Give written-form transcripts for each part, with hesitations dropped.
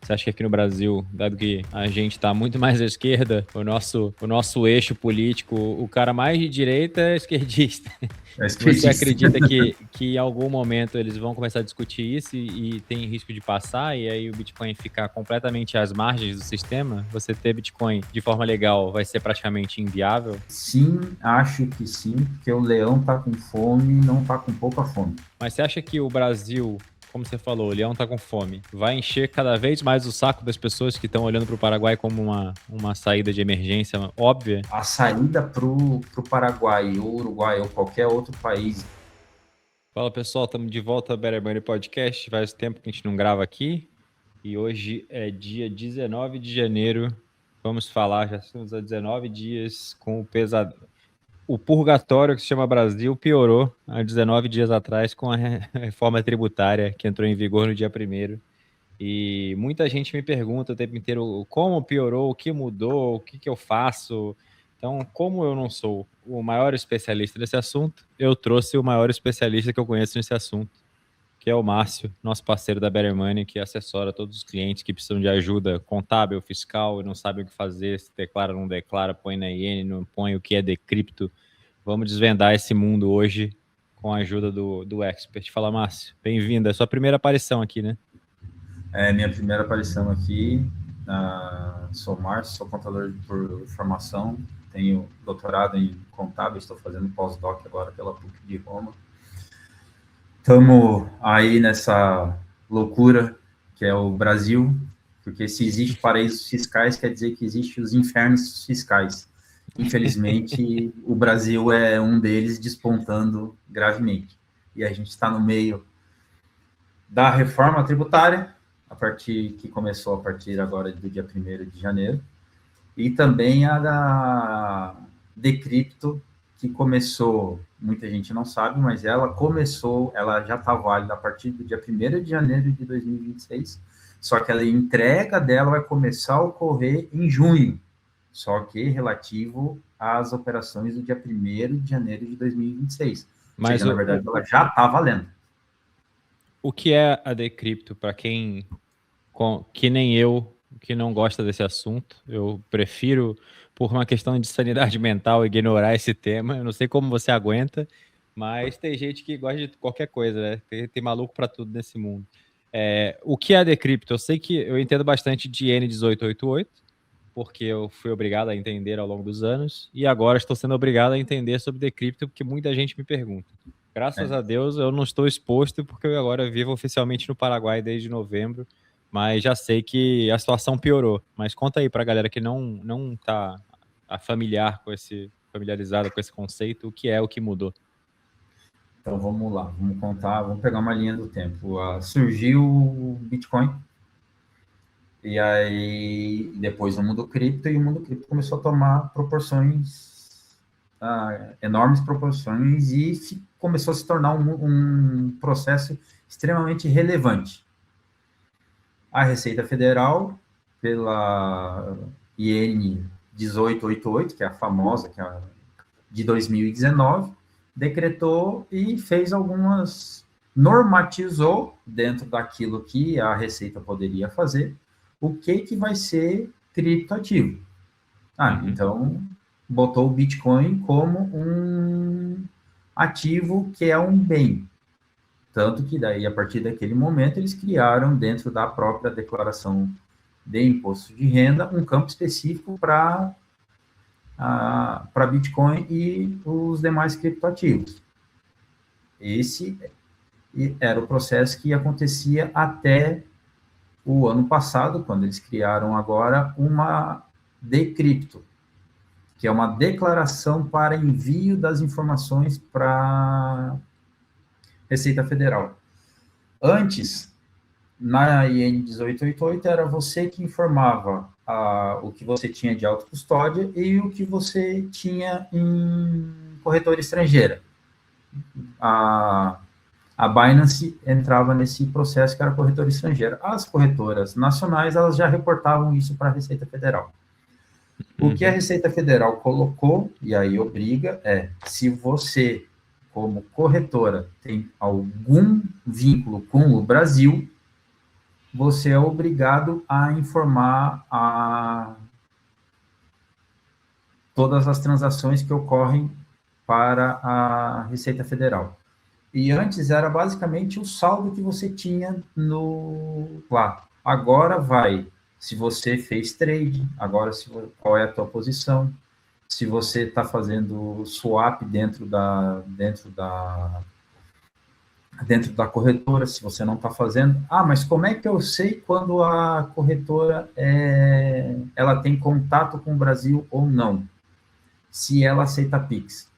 Você acha que aqui no Brasil, dado que a gente está muito mais à esquerda, o nosso eixo político, o cara mais de direita é esquerdista. É isso que Você disse. acredita que em algum momento eles vão começar a discutir isso e tem risco de passar e aí o Bitcoin ficar completamente às margens do sistema? Você ter Bitcoin de forma legal vai ser praticamente inviável? Sim, acho que sim, porque o leão tá com fome e não tá com pouca fome. Mas você acha que o Brasil, como você falou, o leão tá com fome, vai encher cada vez mais o saco das pessoas que estão olhando para o Paraguai como uma saída de emergência óbvia? A saída pro Paraguai, ou Uruguai, ou qualquer outro país. Fala pessoal, estamos de volta ao Better Money Podcast. Faz tempo que a gente não grava aqui e hoje é dia 19 de janeiro. Vamos falar, já estamos há 19 dias com o pesadelo. O purgatório que se chama Brasil piorou há 19 dias atrás com a reforma tributária que entrou em vigor no dia 1º. E muita gente me pergunta o tempo inteiro como piorou, o que mudou, o que eu faço. Então, como eu não sou o maior especialista nesse assunto, eu trouxe o maior especialista que eu conheço nesse assunto, que é o Márcio, nosso parceiro da Better Money, que assessora todos os clientes que precisam de ajuda contábil, fiscal, e não sabem o que fazer, se declara, não declara, põe na iene, não põe, o que é decrypto. Vamos desvendar esse mundo hoje com a ajuda do expert. Fala, Márcio, bem-vindo. É sua primeira aparição aqui, né? É minha primeira aparição aqui. Sou Márcio, sou contador por formação, tenho doutorado em contábil, estou fazendo pós-doc agora pela PUC de Roma. Estamos aí nessa loucura que é o Brasil, porque se existe paraísos fiscais, quer dizer que existem os infernos fiscais. Infelizmente, o Brasil é um deles, despontando gravemente. E a gente está no meio da reforma tributária, que começou a partir agora do dia 1º de janeiro, e também a da Decrypto, que começou, muita gente não sabe, mas ela já está válida a partir do dia 1º de janeiro de 2026, só que a entrega dela vai começar a ocorrer em junho, só que relativo às operações do dia 1º de janeiro de 2026. Ou seja, na verdade, ela já está valendo. O que é a Decrypto, para quem que nem eu, que não gosta desse assunto? Eu prefiro, por uma questão de sanidade mental, ignorar esse tema. Eu não sei como você aguenta, mas tem gente que gosta de qualquer coisa, né? Tem maluco para tudo nesse mundo. O que é a Decrypto? Eu sei que eu entendo bastante de N1888, porque eu fui obrigado a entender ao longo dos anos, e agora estou sendo obrigado a entender sobre Decrypto, porque muita gente me pergunta. Graças a Deus eu não estou exposto, porque eu agora vivo oficialmente no Paraguai desde novembro, mas já sei que a situação piorou. Mas conta aí para a galera que não está familiarizada com esse conceito, o que mudou. Então vamos lá, vamos pegar uma linha do tempo. Surgiu o Bitcoin, e aí depois o mundo cripto, e o mundo cripto começou a tomar enormes proporções, e começou a se tornar um processo extremamente relevante. A Receita Federal, pela IN 1888, que é a famosa, que é de 2019, decretou e fez normatizou dentro daquilo que a Receita poderia fazer, o que vai ser criptoativo. Então, botou o Bitcoin como um ativo que é um bem. Tanto que daí, a partir daquele momento, eles criaram dentro da própria declaração de imposto de renda um campo específico para Bitcoin e os demais criptoativos. Esse era o processo que acontecia até o ano passado, quando eles criaram agora uma Decrypto, que é uma declaração para envio das informações para a Receita Federal. Antes, na IN 1888, era você que informava o que você tinha de autocustódia e o que você tinha em corretora estrangeira. A Binance entrava nesse processo que era corretora estrangeira. As corretoras nacionais, elas já reportavam isso para a Receita Federal. O que a Receita Federal colocou, e aí obriga, se você, como corretora, tem algum vínculo com o Brasil, você é obrigado a informar todas as transações que ocorrem para a Receita Federal. E antes era basicamente o saldo que você tinha lá. Agora vai, se você fez trade, agora qual é a tua posição, se você está fazendo swap dentro da corretora, se você não está fazendo. Ah, mas como é que eu sei quando a corretora ela tem contato com o Brasil ou não? Se ela aceita Pix.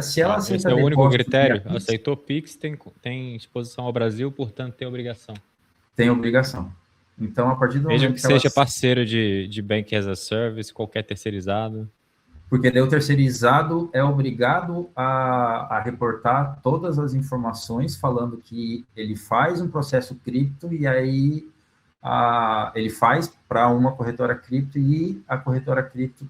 Se ela Esse aceita é o único depósito via critério. Pix, Aceitou Pix, tem exposição ao Brasil, portanto tem obrigação. tem obrigação. Então, a partir do Mesmo momento que que ela... seja parceiro de Bank as a Service, qualquer terceirizado. Porque daí o terceirizado é obrigado a reportar todas as informações falando que ele faz um processo cripto e aí ele faz para uma corretora cripto e a corretora cripto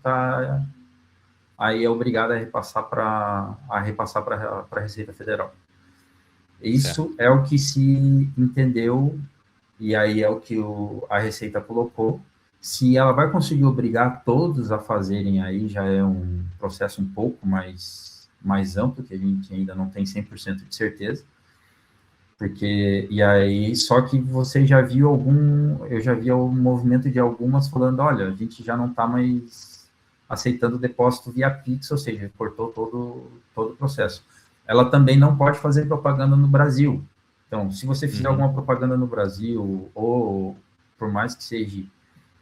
aí é obrigada a repassar para a Receita Federal. Isso Certo. é o que se entendeu e aí é o que a Receita colocou. Se ela vai conseguir obrigar todos a fazerem aí, já é um processo um pouco mais amplo, que a gente ainda não tem 100% de certeza. E aí, só que você já viu eu já vi o movimento de algumas falando, olha, a gente já não está mais aceitando depósito via Pix, ou seja, cortou todo o processo. Ela também não pode fazer propaganda no Brasil. Então, se você fizer alguma propaganda no Brasil, ou por mais que seja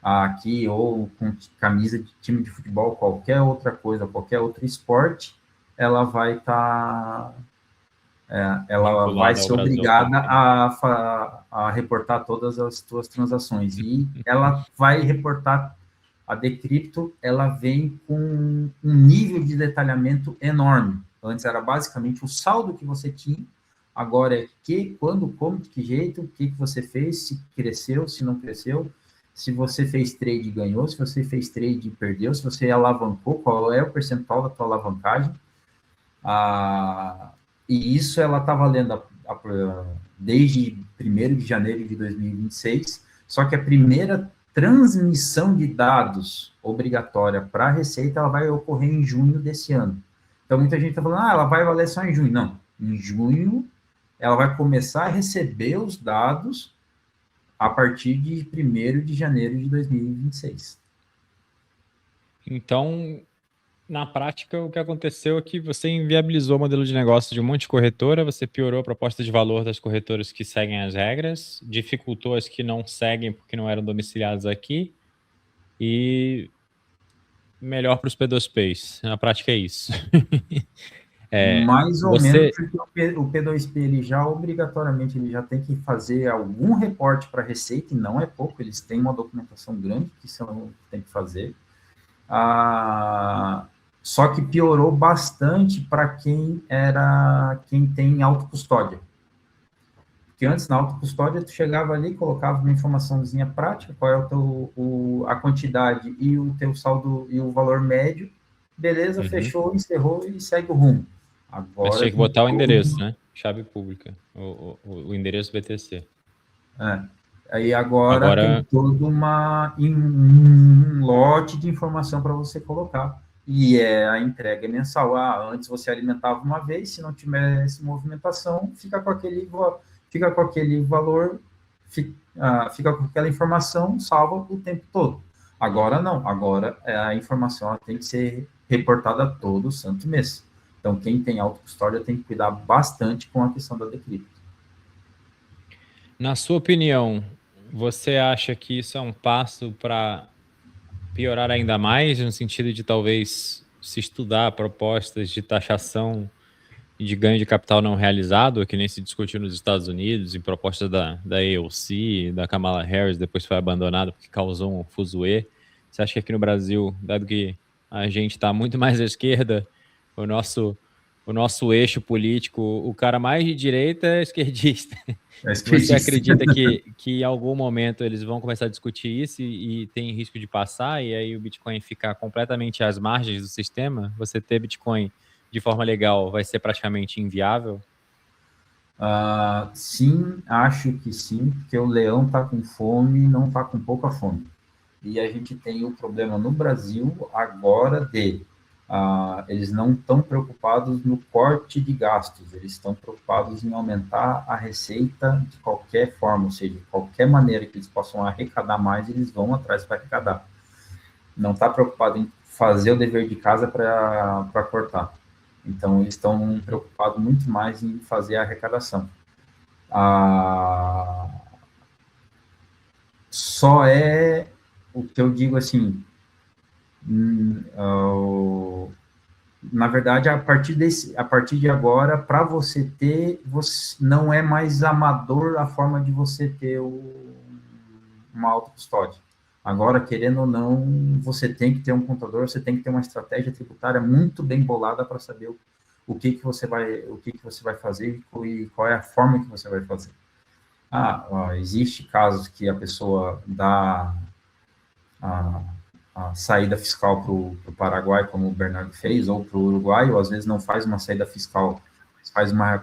aqui, ou com camisa de time de futebol, qualquer outra coisa, qualquer outro esporte, ela vai estar... ela vai Vinculado ao ser Brasil obrigada também. a reportar todas as suas transações. E ela vai reportar, a Decrypto, ela vem com um nível de detalhamento enorme. Antes era basicamente o saldo que você tinha, agora é quando, como, de que jeito, o que você fez, se cresceu, se não cresceu, se você fez trade e ganhou, se você fez trade e perdeu, se você alavancou, qual é o percentual da tua alavancagem. E isso ela está valendo desde 1º de janeiro de 2026, só que a primeira transmissão de dados obrigatória para a Receita ela vai ocorrer em junho desse ano. Então, muita gente está falando, ela vai valer só em junho. Não, em junho ela vai começar a receber os dados a partir de 1º de janeiro de 2026. Então, na prática, o que aconteceu é que você inviabilizou o modelo de negócio de um monte de corretora, você piorou a proposta de valor das corretoras que seguem as regras, dificultou as que não seguem porque não eram domiciliadas aqui, e melhor para os P2Ps. Na prática é isso. Mais ou menos, Você... porque o P2P, ele já obrigatoriamente, ele já tem que fazer algum reporte para a Receita, e não é pouco, eles têm uma documentação grande que tem que fazer. Só que piorou bastante para quem tem autocustódia. Porque antes, na autocustódia, tu chegava ali, colocava uma informaçãozinha prática, qual é a quantidade e o teu saldo e o valor médio, beleza, fechou, encerrou e segue o rumo. Mas Agora tinha que tem botar o endereço, todo... né? Chave pública, o endereço BTC. Aí agora tem Agora, todo um lote de informação para você colocar. E a entrega mensal. Antes você alimentava uma vez, se não tivesse movimentação, fica com aquele valor, fica com aquela informação salva o tempo todo. Agora não, agora a informação tem que ser reportada todo santo mês. Então, quem tem autocustódia tem que cuidar bastante com a questão da Decrypto. na sua opinião, você acha que isso é um passo para piorar ainda mais, no sentido de talvez se estudar propostas de taxação e de ganho de capital não realizado, que nem se discutiu nos Estados Unidos, em propostas da AOC, da Kamala Harris, depois foi abandonado porque causou um fuzuê. Você acha que aqui no Brasil, dado que a gente está muito mais à esquerda, o nosso eixo político, o cara mais de direita é esquerdista. Você acredita que em algum momento eles vão começar a discutir isso e tem risco de passar, e aí o Bitcoin ficar completamente às margens do sistema? Você ter Bitcoin de forma legal vai ser praticamente inviável? Sim, acho que sim, porque o leão está com fome, não está com pouca fome. E a gente tem o problema no Brasil agora eles não estão preocupados no corte de gastos, eles estão preocupados em aumentar a receita de qualquer forma, ou seja, de qualquer maneira que eles possam arrecadar mais, eles vão atrás para arrecadar. Não está preocupado em fazer o dever de casa para cortar. Então, eles estão preocupados muito mais em fazer a arrecadação. Só é o que eu digo assim, na verdade, a partir de agora, para você ter, não é mais amador a forma de você ter uma autocustódia. Agora, querendo ou não, você tem que ter um contador, você tem que ter uma estratégia tributária muito bem bolada para saber o que você vai fazer e qual é a forma que você vai fazer. Existe casos que a pessoa dá a saída fiscal para o Paraguai, como o Bernardo fez, ou para o Uruguai, ou às vezes não faz uma saída fiscal,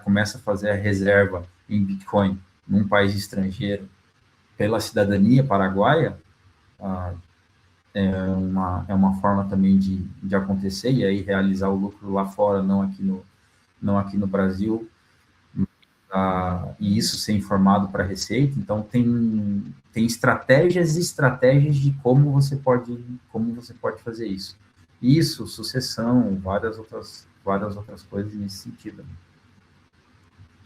começa a fazer a reserva em Bitcoin num país estrangeiro pela cidadania paraguaia, é uma forma também de acontecer, e aí realizar o lucro lá fora, não aqui no Brasil, e isso ser informado para a Receita. Então, tem estratégias e estratégias de como você pode fazer isso. Isso, sucessão, várias outras coisas nesse sentido.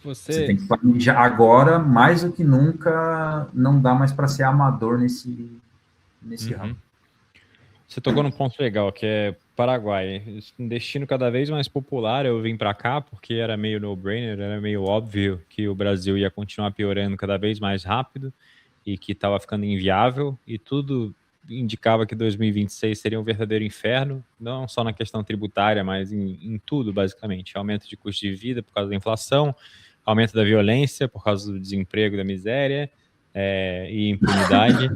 Você tem que planejar agora, mais do que nunca, não dá mais para ser amador nesse ramo. Você tocou num ponto legal, que é Paraguai. Um destino cada vez mais popular. Eu vim para cá porque era meio no-brainer, era meio óbvio que o Brasil ia continuar piorando cada vez mais rápido e que estava ficando inviável, e tudo indicava que 2026 seria um verdadeiro inferno, não só na questão tributária, mas em tudo, basicamente. Aumento de custo de vida por causa da inflação, aumento da violência por causa do desemprego, da miséria e impunidade.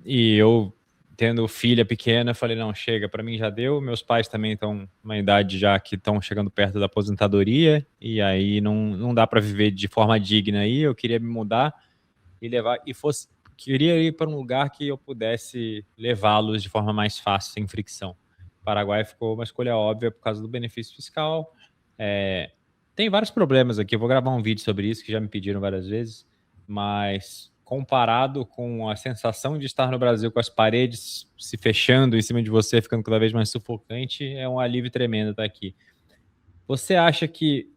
E eu, tendo filha pequena, falei, não, chega, para mim já deu. Meus pais também estão numa idade já que estão chegando perto da aposentadoria, e aí não dá para viver de forma digna aí. Eu queria me mudar e levar, queria ir para um lugar que eu pudesse levá-los de forma mais fácil, sem fricção. O Paraguai ficou uma escolha óbvia por causa do benefício fiscal. Tem vários problemas aqui, eu vou gravar um vídeo sobre isso, que já me pediram várias vezes, mas comparado com a sensação de estar no Brasil com as paredes se fechando em cima de você, ficando cada vez mais sufocante, é um alívio tremendo estar aqui. Você acha que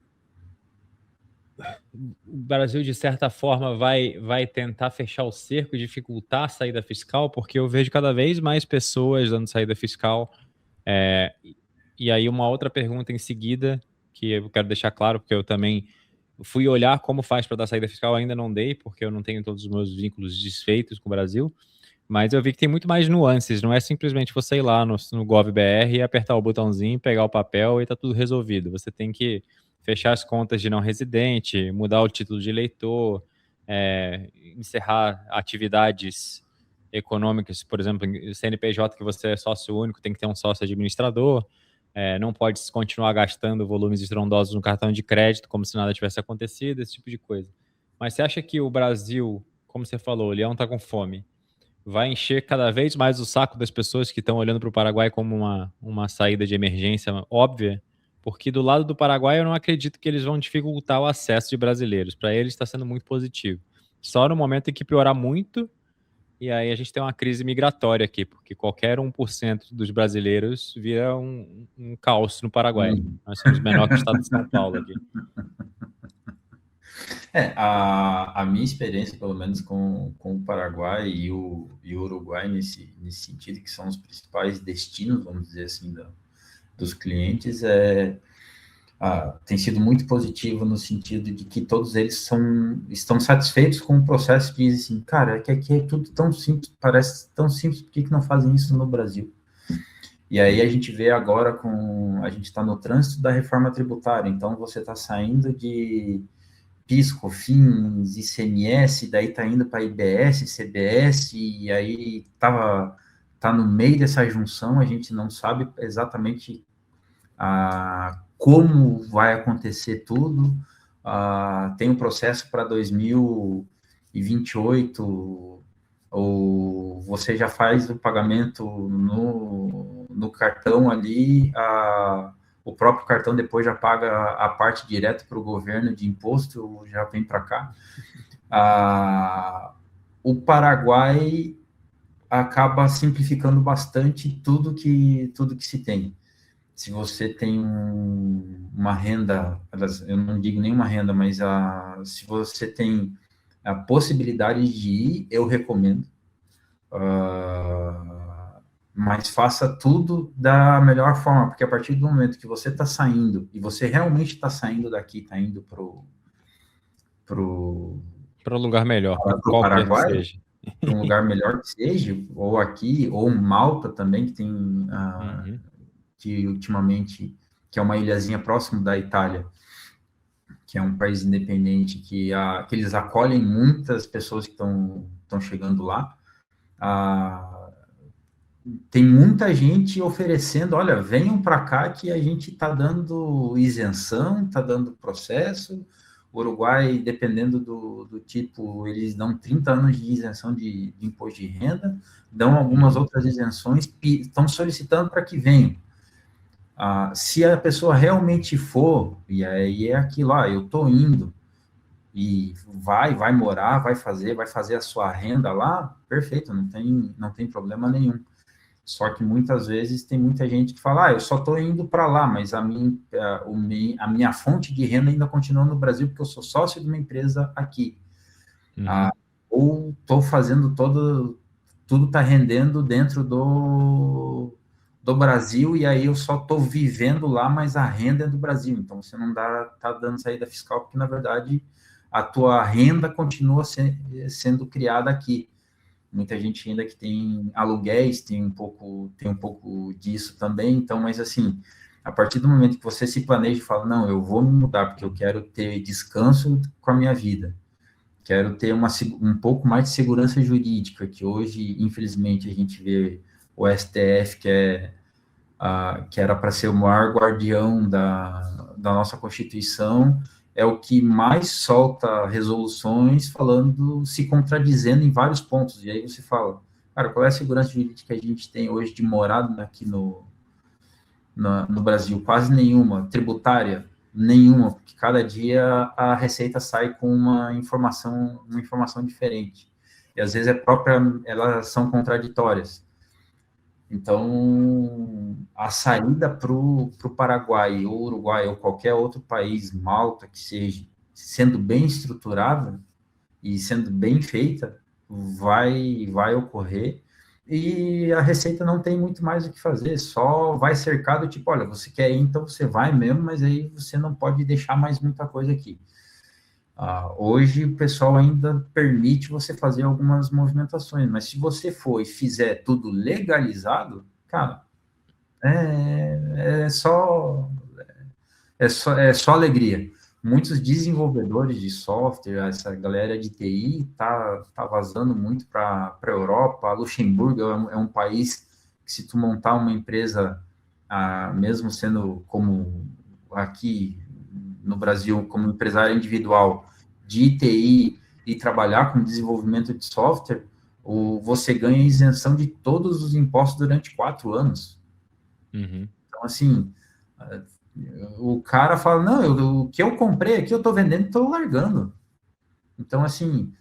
o Brasil, de certa forma, vai tentar fechar o cerco, dificultar a saída fiscal? Porque eu vejo cada vez mais pessoas dando saída fiscal. E aí uma outra pergunta em seguida, que eu quero deixar claro, porque eu também fui olhar como faz para dar saída fiscal, ainda não dei, porque eu não tenho todos os meus vínculos desfeitos com o Brasil, mas eu vi que tem muito mais nuances, não é simplesmente você ir lá no GovBR e apertar o botãozinho, pegar o papel e tá tudo resolvido. Você tem que fechar as contas de não residente, mudar o título de eleitor, encerrar atividades econômicas, por exemplo, CNPJ, que você é sócio único, tem que ter um sócio administrador, não pode continuar gastando volumes estrondosos no cartão de crédito como se nada tivesse acontecido, esse tipo de coisa. Mas você acha que o Brasil, como você falou, o leão está com fome, vai encher cada vez mais o saco das pessoas que estão olhando para o Paraguai como uma saída de emergência óbvia? Porque do lado do Paraguai eu não acredito que eles vão dificultar o acesso de brasileiros. Para eles está sendo muito positivo. Só no momento em que piorar muito, e aí a gente tem uma crise migratória aqui, porque qualquer 1% dos brasileiros vira um caos no Paraguai. Nós somos menor que o estado de São Paulo aqui. A minha experiência, pelo menos com o Paraguai e o Uruguai nesse sentido, que são os principais destinos, vamos dizer assim, dos clientes, tem sido muito positivo no sentido de que todos eles estão satisfeitos com o processo, e dizem assim, cara, que aqui é tudo tão simples, parece tão simples, por que não fazem isso no Brasil? E aí a gente vê agora a gente está no trânsito da reforma tributária, então você está saindo de PIS, COFINS, ICMS, daí está indo para IBS, CBS, e aí tá no meio dessa junção, a gente não sabe exatamente como vai acontecer tudo, tem um processo para 2028, ou você já faz o pagamento no cartão ali, o próprio cartão depois já paga a parte direto para o governo de imposto, já vem para cá. O Paraguai acaba simplificando bastante tudo que se tem. Se você tem uma renda, eu não digo nenhuma renda, mas se você tem a possibilidade de ir, eu recomendo. Mas faça tudo da melhor forma, porque a partir do momento que você está saindo, e você realmente está saindo daqui, está indo para um lugar melhor, o qualquer que Paraguai, seja. para um lugar melhor que seja, ou aqui, ou Malta também, que tem, que ultimamente, que é uma ilhazinha próximo da Itália, que é um país independente, que eles acolhem muitas pessoas que estão chegando lá. Tem muita gente oferecendo, olha, venham para cá que a gente está dando isenção, está dando processo. O Uruguai, dependendo do tipo, eles dão 30 anos de isenção de imposto de renda, dão algumas outras isenções, estão solicitando para que venham. Se a pessoa realmente for, e aí é aquilo, eu estou indo, e vai morar, vai fazer a sua renda lá, perfeito, não tem problema nenhum. Só que muitas vezes tem muita gente que fala, eu só estou indo para lá, mas a minha fonte de renda ainda continua no Brasil, porque eu sou sócio de uma empresa aqui. Ou estou fazendo tudo está rendendo dentro do Brasil, e aí eu só estou vivendo lá, mas a renda é do Brasil. Então, você não está dando saída fiscal, porque, na verdade, a tua renda continua sendo criada aqui. Muita gente ainda que tem aluguéis, tem um pouco disso também. Então, mas assim, a partir do momento que você se planeja e fala, não, eu vou me mudar porque eu quero ter descanso com a minha vida, quero ter um pouco mais de segurança jurídica, que hoje, infelizmente, a gente vê o STF, que era para ser o maior guardião da nossa Constituição, é o que mais solta resoluções se contradizendo em vários pontos. E aí você fala, cara, qual é a segurança jurídica que a gente tem hoje de morada aqui no Brasil? Quase nenhuma. Tributária? Nenhuma, porque cada dia a Receita sai com uma informação diferente. E às vezes elas são contraditórias. Então, a saída para o Paraguai, ou Uruguai, ou qualquer outro país, Malta, que seja, sendo bem estruturada e sendo bem feita, vai ocorrer. E a Receita não tem muito mais o que fazer, só vai cercado, tipo, olha, você quer ir, então você vai mesmo, mas aí você não pode deixar mais muita coisa aqui. Hoje o pessoal ainda permite você fazer algumas movimentações, mas se você for e fizer tudo legalizado, cara, é só alegria. Muitos desenvolvedores de software, essa galera de TI tá vazando muito para a Europa. Luxemburgo é um país que, se tu montar uma empresa, mesmo sendo como aqui no Brasil, como empresário individual de TI e trabalhar com desenvolvimento de software, você ganha isenção de todos os impostos durante 4 anos. Então, assim, o cara fala, não, o que eu comprei aqui, eu estou vendendo e estou largando. Então, assim,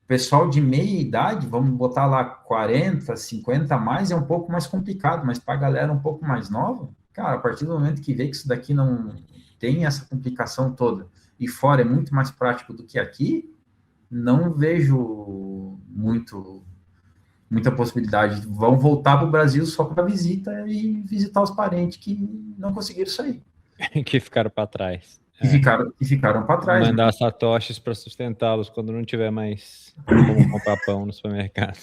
pessoal de meia idade, vamos botar lá 40, 50 a mais, é um pouco mais complicado, mas para a galera um pouco mais nova, cara, a partir do momento que vê que isso daqui não tem essa complicação toda, e fora é muito mais prático do que aqui, não vejo muita possibilidade. Vão voltar para o Brasil só para visita e visitar os parentes que não conseguiram sair. Que ficaram para trás. Que ficaram para trás. Mandar satoshis para sustentá-los quando não tiver mais como comprar pão no supermercado.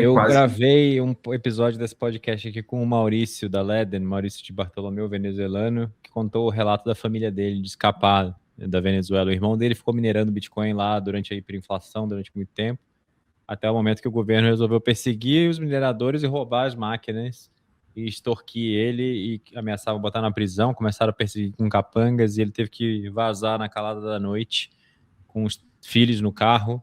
Eu gravei um episódio desse podcast aqui com o Maurício da Leden, Maurício de Bartolomeu, venezuelano, que contou o relato da família dele de escapar da Venezuela. O irmão dele ficou minerando Bitcoin lá durante a hiperinflação, durante muito tempo, até o momento que o governo resolveu perseguir os mineradores e roubar as máquinas e extorquir ele e ameaçavam botar na prisão, começaram a perseguir com capangas e ele teve que vazar na calada da noite com os filhos no carro,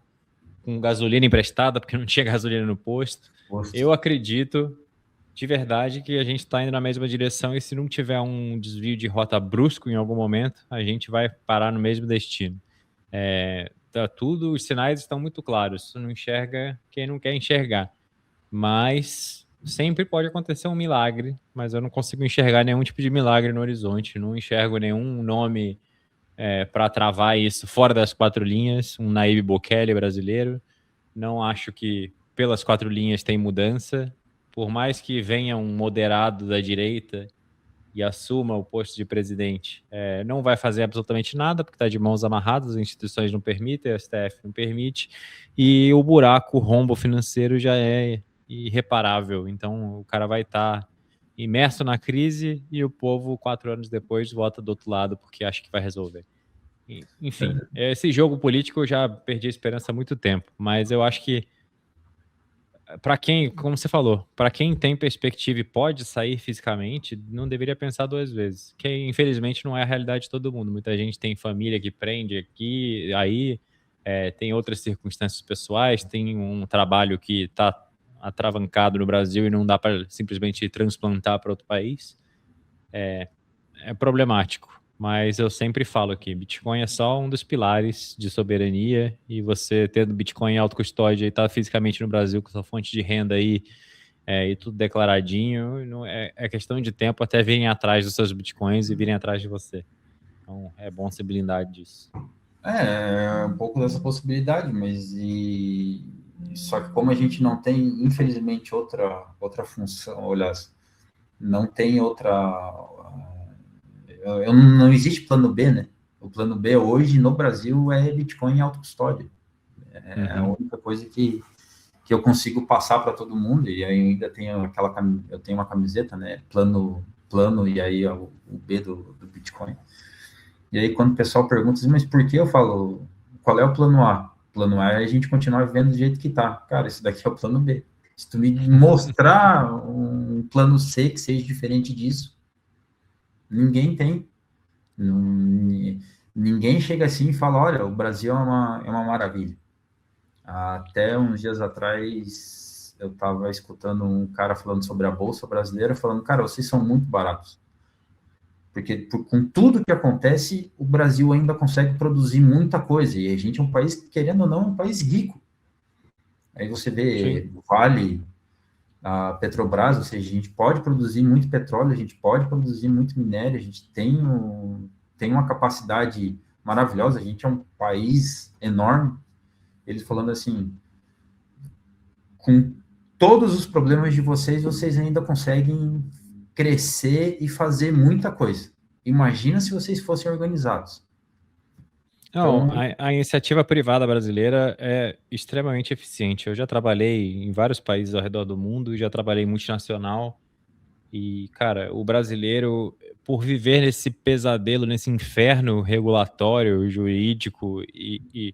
com gasolina emprestada, porque não tinha gasolina no posto. Eu acredito de verdade que a gente está indo na mesma direção e se não tiver um desvio de rota brusco em algum momento, a gente vai parar no mesmo destino. Tá tudo, os sinais estão muito claros. Você não enxerga quem não quer enxergar. Mas sempre pode acontecer um milagre, mas eu não consigo enxergar nenhum tipo de milagre no horizonte. Não enxergo nenhum nome para travar isso fora das 4 linhas. Um Nayib Bukele brasileiro. Não acho que pelas 4 linhas tem mudança. Por mais que venha um moderado da direita e assuma o posto de presidente, não vai fazer absolutamente nada, porque está de mãos amarradas, as instituições não permitem, a STF não permite, e o buraco, o rombo financeiro já é irreparável. Então o cara vai estar imerso na crise e o povo, 4 anos depois, vota do outro lado porque acha que vai resolver. Enfim, esse jogo político eu já perdi a esperança há muito tempo, mas eu acho que para quem, como você falou, para quem tem perspectiva e pode sair fisicamente, não deveria pensar 2 vezes. Que infelizmente não é a realidade de todo mundo. Muita gente tem família que prende aqui, aí tem outras circunstâncias pessoais, tem um trabalho que está atravancado no Brasil e não dá para simplesmente transplantar para outro país. É problemático. Mas eu sempre falo aqui, Bitcoin é só um dos pilares de soberania e você tendo Bitcoin em autocustódia e estar fisicamente no Brasil com sua fonte de renda aí e tudo declaradinho, não é questão de tempo até virem atrás dos seus Bitcoins e virem atrás de você. Então é bom ser blindado disso. Um pouco dessa possibilidade, mas só que como a gente não tem, infelizmente, outra função, olha, não tem outra... Não existe plano B, né? O plano B hoje no Brasil é Bitcoin em autocustódia. A única coisa que eu consigo passar para todo mundo, e ainda tenho eu tenho uma camiseta, né? Plano e aí o B do Bitcoin. E aí quando o pessoal pergunta, mas por que eu falo, qual é o plano A? O plano A é a gente continuar vivendo do jeito que tá. Cara, esse daqui é o plano B. Se tu me mostrar um plano C que seja diferente disso, ninguém tem. Ninguém chega assim e fala, olha, o Brasil é uma maravilha. Até uns dias atrás, eu estava escutando um cara falando sobre a Bolsa Brasileira, falando, cara, vocês são muito baratos. Porque com tudo que acontece, o Brasil ainda consegue produzir muita coisa. E a gente é um país, querendo ou não, é um país rico. Aí você vê o Vale, a Petrobras, ou seja, a gente pode produzir muito petróleo, a gente pode produzir muito minério, a gente tem uma capacidade maravilhosa, a gente é um país enorme. Eles falando assim, com todos os problemas de vocês ainda conseguem crescer e fazer muita coisa. Imagina se vocês fossem organizados. Não, então, a iniciativa privada brasileira é extremamente eficiente. Eu já trabalhei em vários países ao redor do mundo e já trabalhei em multinacional. E, cara, o brasileiro, por viver nesse pesadelo, nesse inferno regulatório, jurídico e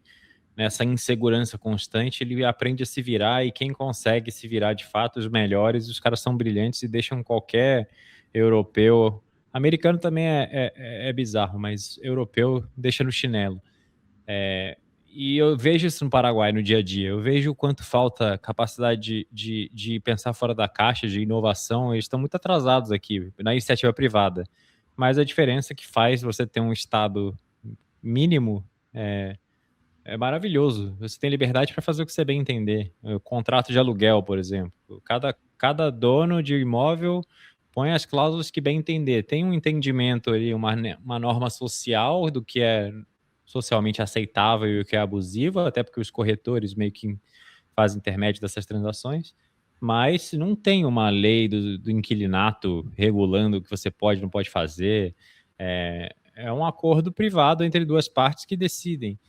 nessa insegurança constante, ele aprende a se virar e quem consegue se virar de fato, os melhores, os caras são brilhantes e deixam qualquer europeu... Americano também é bizarro, mas europeu deixa no chinelo. E eu vejo isso no Paraguai no dia a dia. Eu vejo o quanto falta capacidade de pensar fora da caixa, de inovação. Eles estão muito atrasados aqui na iniciativa privada. Mas a diferença que faz você ter um Estado mínimo é maravilhoso. Você tem liberdade para fazer o que você bem entender. O contrato de aluguel, por exemplo. Cada dono de imóvel põe as cláusulas que bem entender. Tem um entendimento ali, uma norma social do que é socialmente aceitável e o que é abusivo, até porque os corretores meio que fazem intermédio dessas transações, mas não tem uma lei do inquilinato regulando o que você pode e não pode fazer. É um acordo privado entre 2 partes que decidem.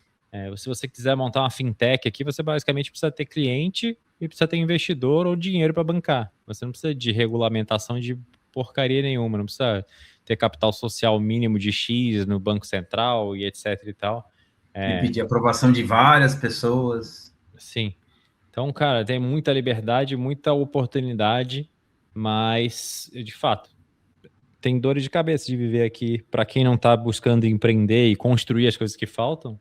Se você quiser montar uma fintech aqui, você basicamente precisa ter cliente e precisa ter investidor ou dinheiro para bancar. Você não precisa de regulamentação de porcaria nenhuma, não precisa ter capital social mínimo de X no Banco Central e etc e tal. E pedir aprovação de várias pessoas. Sim. Então, cara, tem muita liberdade, muita oportunidade Mas, de fato, tem dores de cabeça de viver aqui. Para quem não está buscando empreender e construir as coisas que faltam,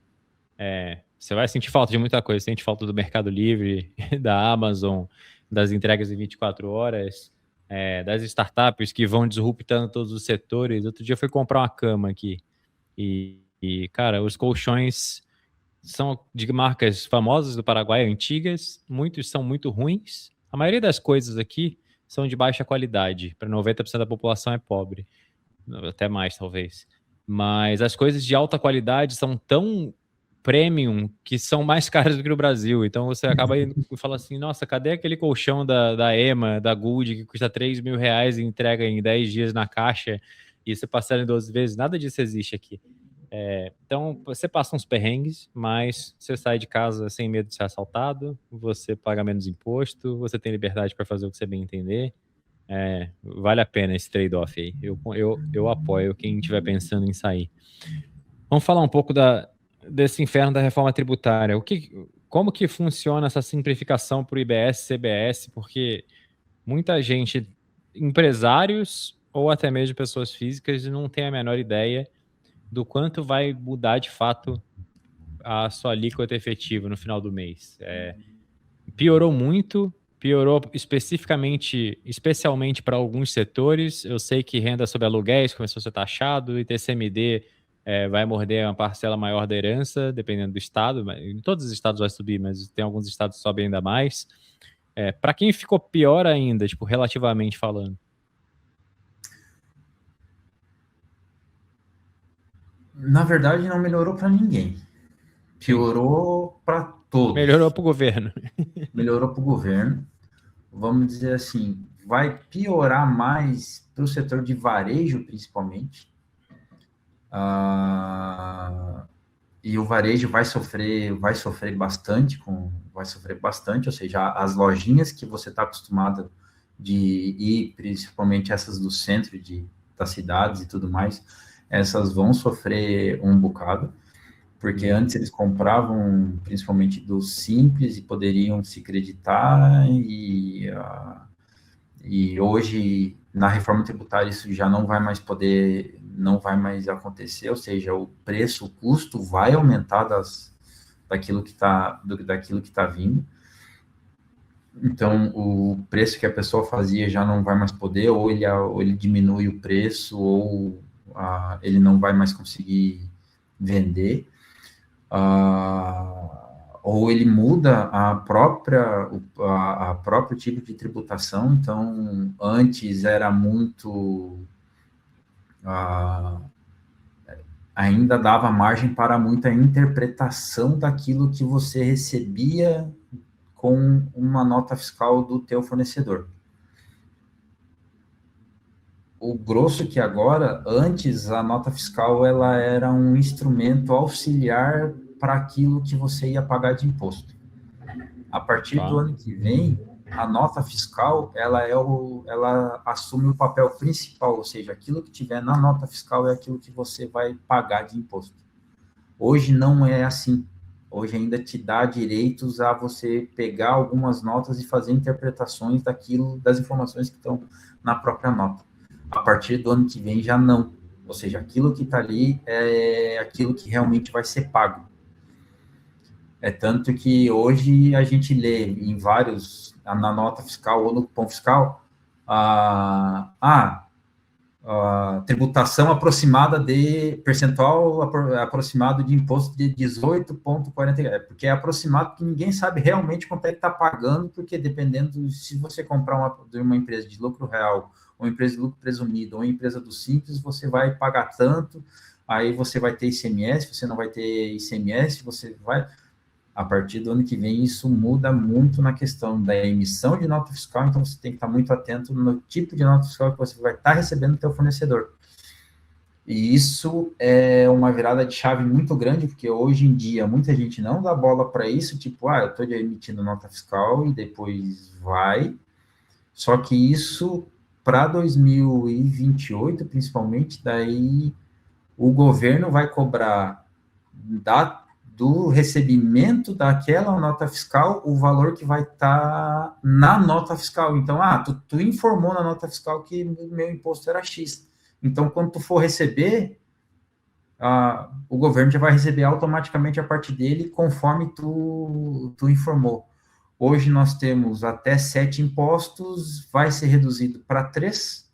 você vai sentir falta de muita coisa. Sente falta do Mercado Livre, da Amazon, das entregas em 24 horas, das startups que vão disruptando todos os setores. Outro dia eu fui comprar uma cama aqui cara, os colchões são de marcas famosas do Paraguai, antigas, muitos são muito ruins. A maioria das coisas aqui são de baixa qualidade. Para 90% da população é pobre, até mais talvez. Mas as coisas de alta qualidade são tão premium que são mais caras do que no Brasil. Então você acaba indo e fala assim: nossa, cadê aquele colchão da EMA, da Gold, que custa R$ 3.000 e entrega em 10 dias na caixa e você parcela em 12 vezes? Nada disso existe aqui. Então você passa uns perrengues, mas você sai de casa sem medo de ser assaltado, você paga menos imposto, você tem liberdade para fazer o que você bem entender. Vale a pena esse trade-off aí. Eu apoio quem estiver pensando em sair. Vamos falar um pouco desse inferno da reforma tributária. Como que funciona essa simplificação para o IBS, CBS? Porque muita gente, empresários ou até mesmo pessoas físicas, não tem a menor ideia do quanto vai mudar de fato a sua alíquota efetiva no final do mês. Piorou muito, piorou especialmente para alguns setores. Eu sei que renda sobre aluguéis começou a ser taxado, e TCMD vai morder uma parcela maior da herança, dependendo do estado. Em todos os estados vai subir, mas tem alguns estados que sobem ainda mais. Para quem ficou pior ainda, tipo, relativamente falando? Na verdade, não melhorou para ninguém. Piorou para todos. Melhorou para o governo. Melhorou para o governo. Vamos dizer assim, vai piorar mais para o setor de varejo, principalmente. E o varejo vai sofrer bastante, ou seja, as lojinhas que você está acostumado de ir, principalmente essas do centro das cidades e tudo mais, essas vão sofrer um bocado, porque antes eles compravam principalmente do Simples e poderiam se creditar, e hoje, na reforma tributária, isso já não vai mais acontecer, ou seja, o custo vai aumentar daquilo que está vindo. Então, o preço que a pessoa fazia já não vai mais poder, ou ele diminui o preço, ou ele não vai mais conseguir vender, ou ele muda a próprio tipo de tributação. Então, antes era muito... ainda dava margem para muita interpretação daquilo que você recebia com uma nota fiscal do teu fornecedor. O grosso que agora, antes, a nota fiscal ela era um instrumento auxiliar para aquilo que você ia pagar de imposto. A partir do ano que vem, a nota fiscal ela assume o papel principal, ou seja, aquilo que tiver na nota fiscal é aquilo que você vai pagar de imposto. Hoje não é assim. Hoje ainda te dá direitos a você pegar algumas notas e fazer interpretações das informações que estão na própria nota. A partir do ano que vem já não. Ou seja, aquilo que está ali é aquilo que realmente vai ser pago. Tanto que hoje a gente lê em na nota fiscal ou no cupom fiscal, tributação aproximada de percentual aproximado de imposto de 18,40, porque é aproximado, porque ninguém sabe realmente quanto é que está pagando, porque dependendo, se você comprar de uma empresa de lucro real, ou empresa de lucro presumido, ou empresa do Simples, você vai pagar tanto, aí você vai ter ICMS, você não vai ter ICMS, a partir do ano que vem, isso muda muito na questão da emissão de nota fiscal, então você tem que estar muito atento no tipo de nota fiscal que você vai estar recebendo do seu fornecedor. E isso é uma virada de chave muito grande, porque hoje em dia muita gente não dá bola para isso, tipo, eu estou emitindo nota fiscal e depois vai. Só que isso, para 2028, principalmente, daí o governo vai cobrar do recebimento daquela nota fiscal o valor que vai estar na nota fiscal. Então, tu informou na nota fiscal que o meu imposto era X. Então, quando tu for receber, o governo já vai receber automaticamente a parte dele conforme tu informou. Hoje nós temos até 7 impostos, vai ser reduzido para 3,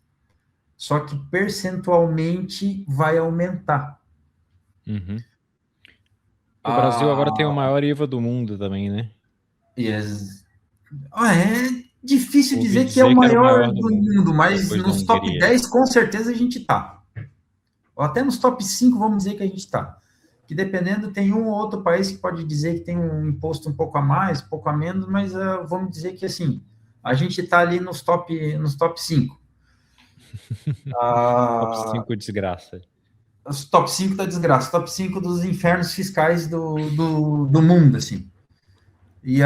só que percentualmente vai aumentar. Uhum. O Brasil agora tem o maior IVA do mundo também, né? É difícil Ouvi dizer que é o que era maior do mundo, mas depois da nos top Hungria. 10 com certeza a gente está. Ou até nos top 5 vamos dizer que a gente está. Que dependendo, tem um ou outro país que pode dizer que tem um imposto um pouco a mais, um pouco a menos, mas vamos dizer que assim, a gente está ali nos top 5. Top 5 desgraça. Os top 5 da desgraça, top 5 dos infernos fiscais do mundo, assim. E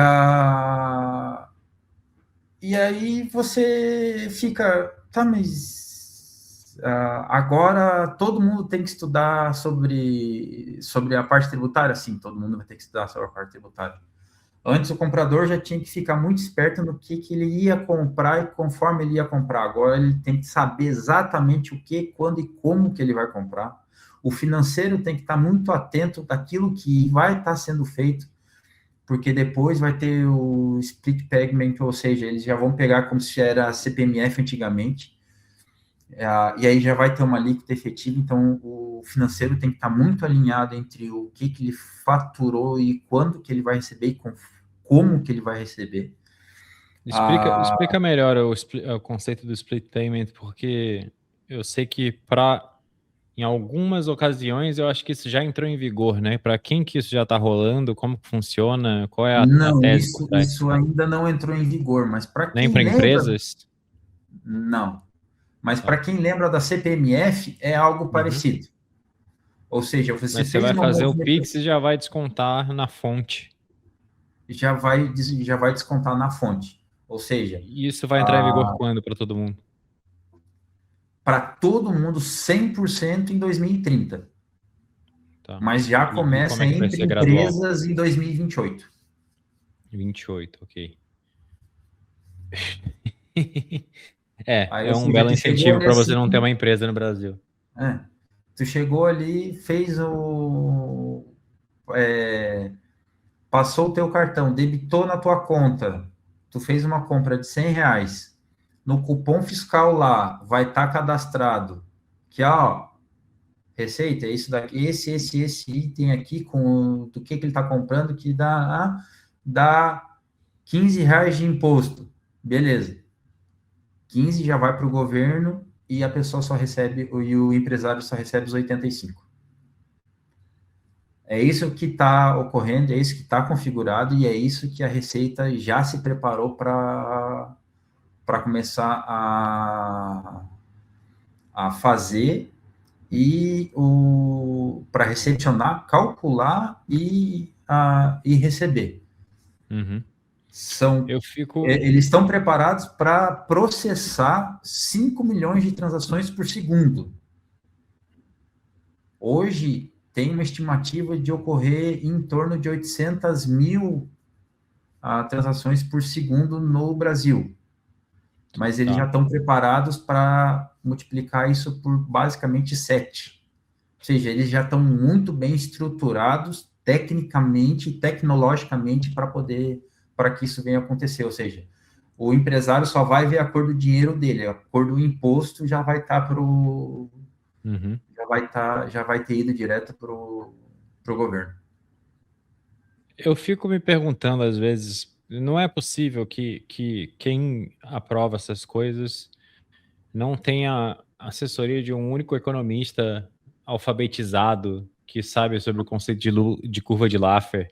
aí você fica, tá, mas agora todo mundo tem que estudar sobre a parte tributária? Sim, todo mundo vai ter que estudar sobre a parte tributária. Antes o comprador já tinha que ficar muito esperto no que ele ia comprar e conforme ele ia comprar. Agora ele tem que saber exatamente o que, quando e como que ele vai comprar. O financeiro tem que estar muito atento daquilo que vai estar sendo feito, porque depois vai ter o split payment, ou seja, eles já vão pegar como se era CPMF antigamente, e aí já vai ter uma alíquota efetiva, então o financeiro tem que estar muito alinhado entre o que ele faturou e quando que ele vai receber e como que ele vai receber. Explica melhor o conceito do split payment, porque eu sei que em algumas ocasiões eu acho que isso já entrou em vigor, né? Para quem que isso já está rolando, como que funciona, qual é a Não, tese por trás? isso ainda não entrou em vigor, mas para Nem quem para lembra, empresas? não. Mas para quem lembra da CPMF, é algo parecido. Ou seja, você Mas você fez vai uma fazer o movimentação, Pix e já vai descontar na fonte. já vai descontar na fonte. Ou seja, E isso vai entrar em vigor quando para todo mundo? para todo mundo 100% em 2030. Tá. Mas já E como começa é que vai entre ser gradual? empresas em 2028. 28, ok. Aí, É ou um seja, belo tu chegou incentivo ali para você assim, não ter uma empresa no Brasil. tu chegou ali, fez passou o teu cartão, debitou na tua conta, tu fez uma compra de R$ 100, no cupom fiscal lá vai estar cadastrado que, receita, é isso daqui, esse item aqui, do que ele está comprando, que dá R$ 15 de imposto. Beleza. 15 já vai para o governo e a pessoa só recebe, e o empresário só recebe os 85. É isso que está ocorrendo, é isso que está configurado e é isso que a Receita já se preparou para começar a fazer e para recepcionar, calcular e receber. Uhum. Eles estão preparados para processar 5 milhões de transações por segundo. Hoje, tem uma estimativa de ocorrer em torno de 800 mil transações por segundo no Brasil. Mas eles já estão preparados para multiplicar isso por basicamente 7. Ou seja, eles já estão muito bem estruturados tecnicamente e tecnologicamente para que isso venha acontecer. Ou seja, o empresário só vai ver a cor do dinheiro dele, a cor do imposto já vai estar já vai ter ido direto para o governo. Eu fico me perguntando às vezes, não é possível que quem aprova essas coisas não tenha assessoria de um único economista alfabetizado que sabe sobre o conceito de curva de Laffer.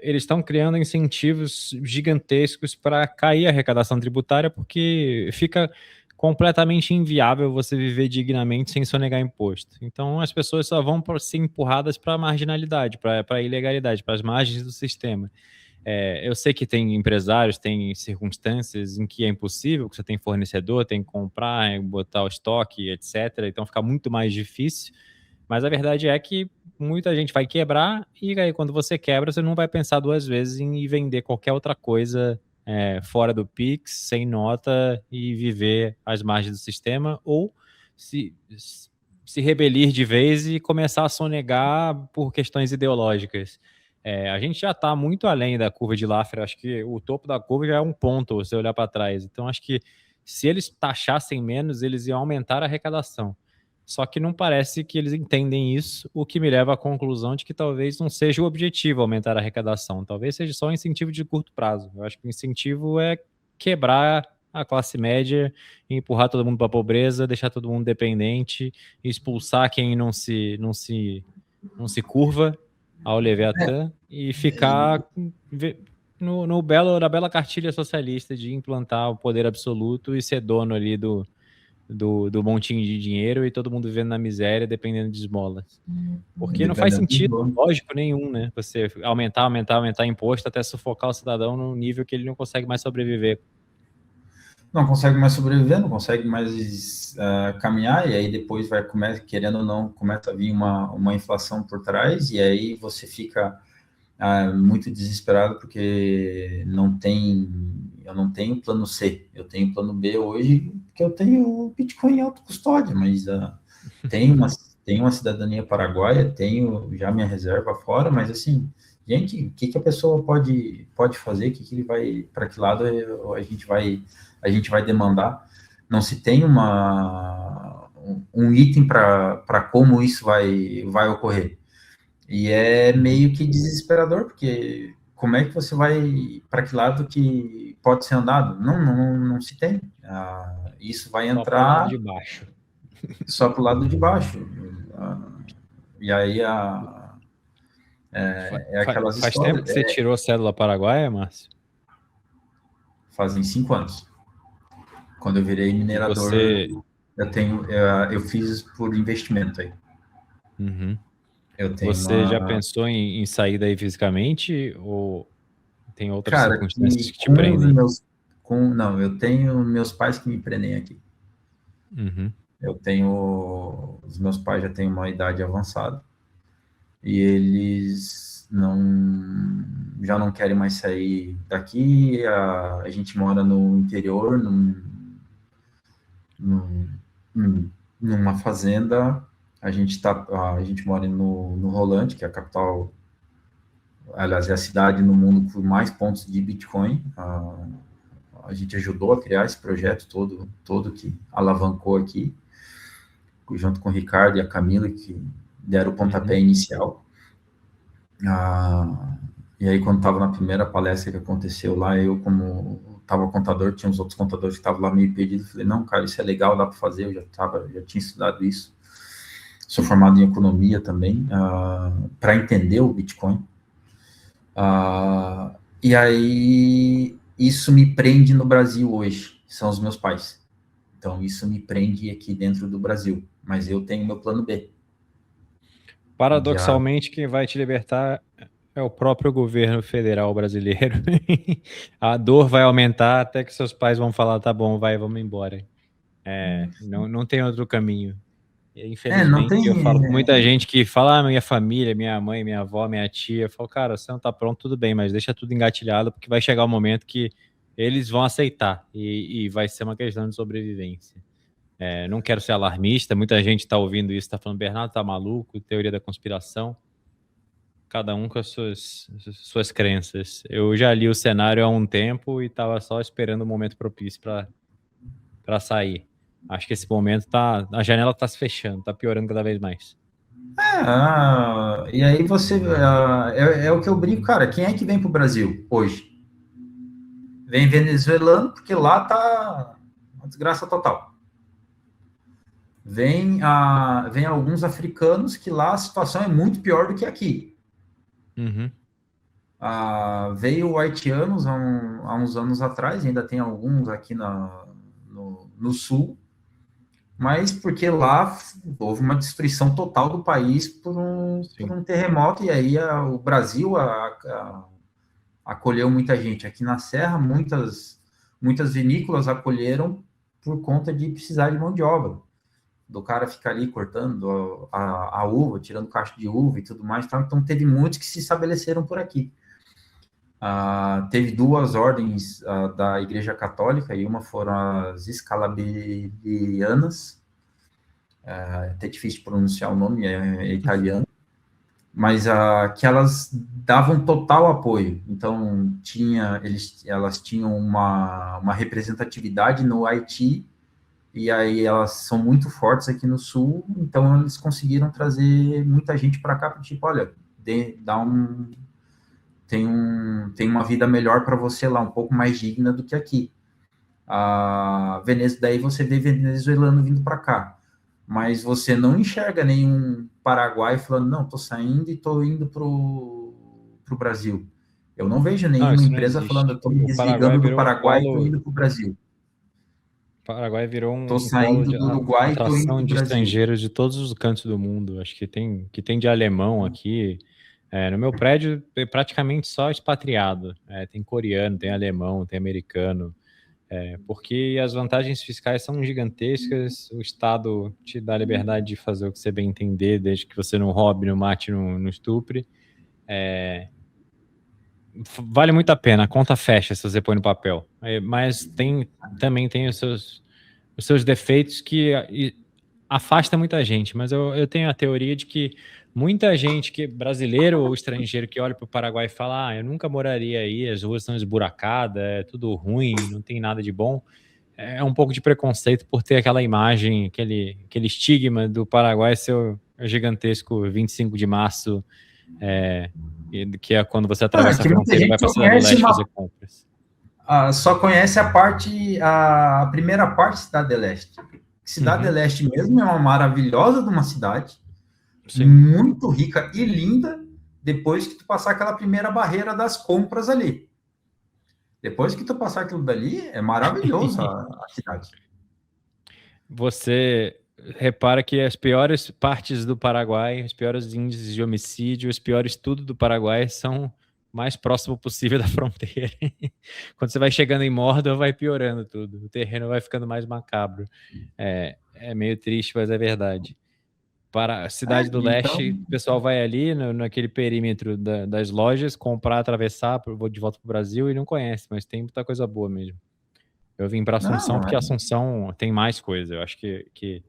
Eles estão criando incentivos gigantescos para cair a arrecadação tributária, porque fica completamente inviável você viver dignamente sem sonegar imposto. Então as pessoas só vão ser empurradas para a marginalidade, para a ilegalidade, para as margens do sistema. Eu sei que tem empresários, tem circunstâncias em que é impossível, que você tem fornecedor, tem que comprar, botar o estoque, etc. Então fica muito mais difícil. Mas a verdade é que muita gente vai quebrar e aí quando você quebra, você não vai pensar duas vezes em ir vender qualquer outra coisa fora do Pix, sem nota e viver às margens do sistema ou se, se rebelir de vez e começar a sonegar por questões ideológicas. A gente já está muito além da curva de Laffer, acho que o topo da curva já é um ponto, se olhar para trás. Então, acho que se eles taxassem menos, eles iam aumentar a arrecadação. Só que não parece que eles entendem isso, o que me leva à conclusão de que talvez não seja o objetivo aumentar a arrecadação, talvez seja só um incentivo de curto prazo. Eu acho que o incentivo é quebrar a classe média, empurrar todo mundo para a pobreza, deixar todo mundo dependente, expulsar quem não se curva ao Leviatã e ficar na bela cartilha socialista de implantar o poder absoluto e ser dono ali do montinho de dinheiro e todo mundo vivendo na miséria, dependendo de esmolas. Porque não faz sentido lógico nenhum, né? Você aumentar imposto até sufocar o cidadão num nível que ele não consegue mais sobreviver. Não consegue mais sobreviver, não consegue mais caminhar, e aí depois querendo ou não, começa a vir uma inflação por trás, e aí você fica muito desesperado porque eu não tenho plano C, eu tenho plano B hoje, porque eu tenho Bitcoin em autocustódia, mas tenho uma cidadania paraguaia, tenho já minha reserva fora, mas assim, gente, o que a pessoa pode fazer, que ele vai, para que lado a gente vai demandar? Não se tem um item para como isso vai ocorrer. E é meio que desesperador, porque como é que você vai, para que lado que pode ser andado? Não se tem. Isso vai entrar... Só para o lado de baixo. Só para o lado de baixo. E aí aquelas Faz tempo que você tirou a cédula paraguaia, Márcio? Fazem 5 anos. Quando eu virei minerador, eu fiz por investimento aí. Uhum. Você já pensou em sair daí fisicamente ou tem outras circunstâncias que te prendem? Não, eu tenho meus pais que me prendem aqui. Uhum. Os meus pais já têm uma idade avançada e eles já não querem mais sair daqui. A gente mora no interior, numa fazenda. A gente mora no Rolante, que é a capital, aliás, é a cidade no mundo com mais pontos de Bitcoin. A gente ajudou a criar esse projeto todo que alavancou aqui, junto com o Ricardo e a Camila, que deram o pontapé inicial. E aí, quando estava na primeira palestra que aconteceu lá, eu, como estava contador, tinha uns outros contadores que estavam lá meio perdidos, falei, não, cara, isso é legal, dá para fazer, eu já tinha estudado isso. Sou formado em economia também, para entender o Bitcoin. E aí, isso me prende no Brasil hoje, são os meus pais. Então, isso me prende aqui dentro do Brasil, mas eu tenho meu plano B. Paradoxalmente, quem vai te libertar é o próprio governo federal brasileiro. A dor vai aumentar até que seus pais vão falar, tá bom, vamos embora. Não tem outro caminho. Infelizmente, eu falo com muita gente que fala, minha família, minha mãe, minha avó, minha tia, eu falo, cara, você não tá pronto, tudo bem, mas deixa tudo engatilhado, porque vai chegar um momento que eles vão aceitar e vai ser uma questão de sobrevivência. Não quero ser alarmista, muita gente está ouvindo isso, está falando, Bernardo tá maluco, teoria da conspiração. Cada um com as suas crenças. Eu já li o cenário há um tempo e estava só esperando o momento propício para sair. Acho que esse momento a janela está se fechando, está piorando cada vez mais. E aí é o que eu brinco, cara, quem é que vem para o Brasil hoje? Vem venezuelano, porque lá tá uma desgraça total. Vem alguns africanos que lá a situação é muito pior do que aqui. Uhum. Veio haitianos há uns anos atrás, ainda tem alguns aqui no sul, mas porque lá houve uma destruição total do país por um terremoto, e aí o Brasil acolheu muita gente. Aqui na Serra, muitas vinícolas acolheram por conta de precisar de mão de obra. do cara ficar ali cortando a uva, tirando cacho de uva e tudo mais. Então, teve muitos que se estabeleceram por aqui. Teve duas ordens da Igreja Católica, e uma foram as Scalaberianas, até difícil de pronunciar o nome, é italiano, mas que elas davam total apoio. Então, elas tinham uma representatividade no Haiti, e aí elas são muito fortes aqui no Sul, então eles conseguiram trazer muita gente para cá, tipo, olha, tem uma vida melhor para você lá, um pouco mais digna do que aqui. Daí você vê venezuelano vindo para cá, mas você não enxerga nenhum paraguaio falando, não, estou saindo e estou indo para o Brasil. Eu não vejo nenhuma empresa falando, estou me desligando do Paraguai e estou indo para o Brasil. O Paraguai virou Estou saindo do Uruguai e estou indo para o Brasil. Estrangeiros de todos os cantos do mundo. Acho que tem de alemão aqui. No meu prédio, é praticamente só expatriado. Tem coreano, tem alemão, tem americano. Porque as vantagens fiscais são gigantescas. O Estado te dá a liberdade de fazer o que você bem entender, desde que você não roube, não mate, não estupre. Vale muito a pena, a conta fecha se você põe no papel. Mas também tem os seus defeitos que afasta muita gente. Mas eu tenho a teoria de que muita gente, brasileiro ou estrangeiro, que olha para o Paraguai e fala, eu nunca moraria aí, as ruas estão esburacadas, é tudo ruim, não tem nada de bom. É um pouco de preconceito por ter aquela imagem, aquele estigma do Paraguai ser o gigantesco 25 de março, que é quando você atravessa a fronteira e vai para a Cidade do Leste fazer compras. Só conhece a primeira parte da Cidade do Leste. Cidade do Leste mesmo é uma maravilhosa de uma cidade, sim, muito rica e linda, depois que tu passar aquela primeira barreira das compras ali. Depois que tu passar aquilo dali, é maravilhoso a cidade. Você repara que as piores partes do Paraguai, os piores índices de homicídio, os piores tudo do Paraguai são mais próximo possível da fronteira. Quando você vai chegando em Mordor, vai piorando tudo. O terreno vai ficando mais macabro. É meio triste, mas é verdade. Para a Cidade do Leste, o pessoal vai ali naquele perímetro das lojas, comprar, atravessar, vou de volta para o Brasil e não conhece, mas tem muita coisa boa mesmo. Eu vim para Assunção porque Assunção tem mais coisa. Eu acho que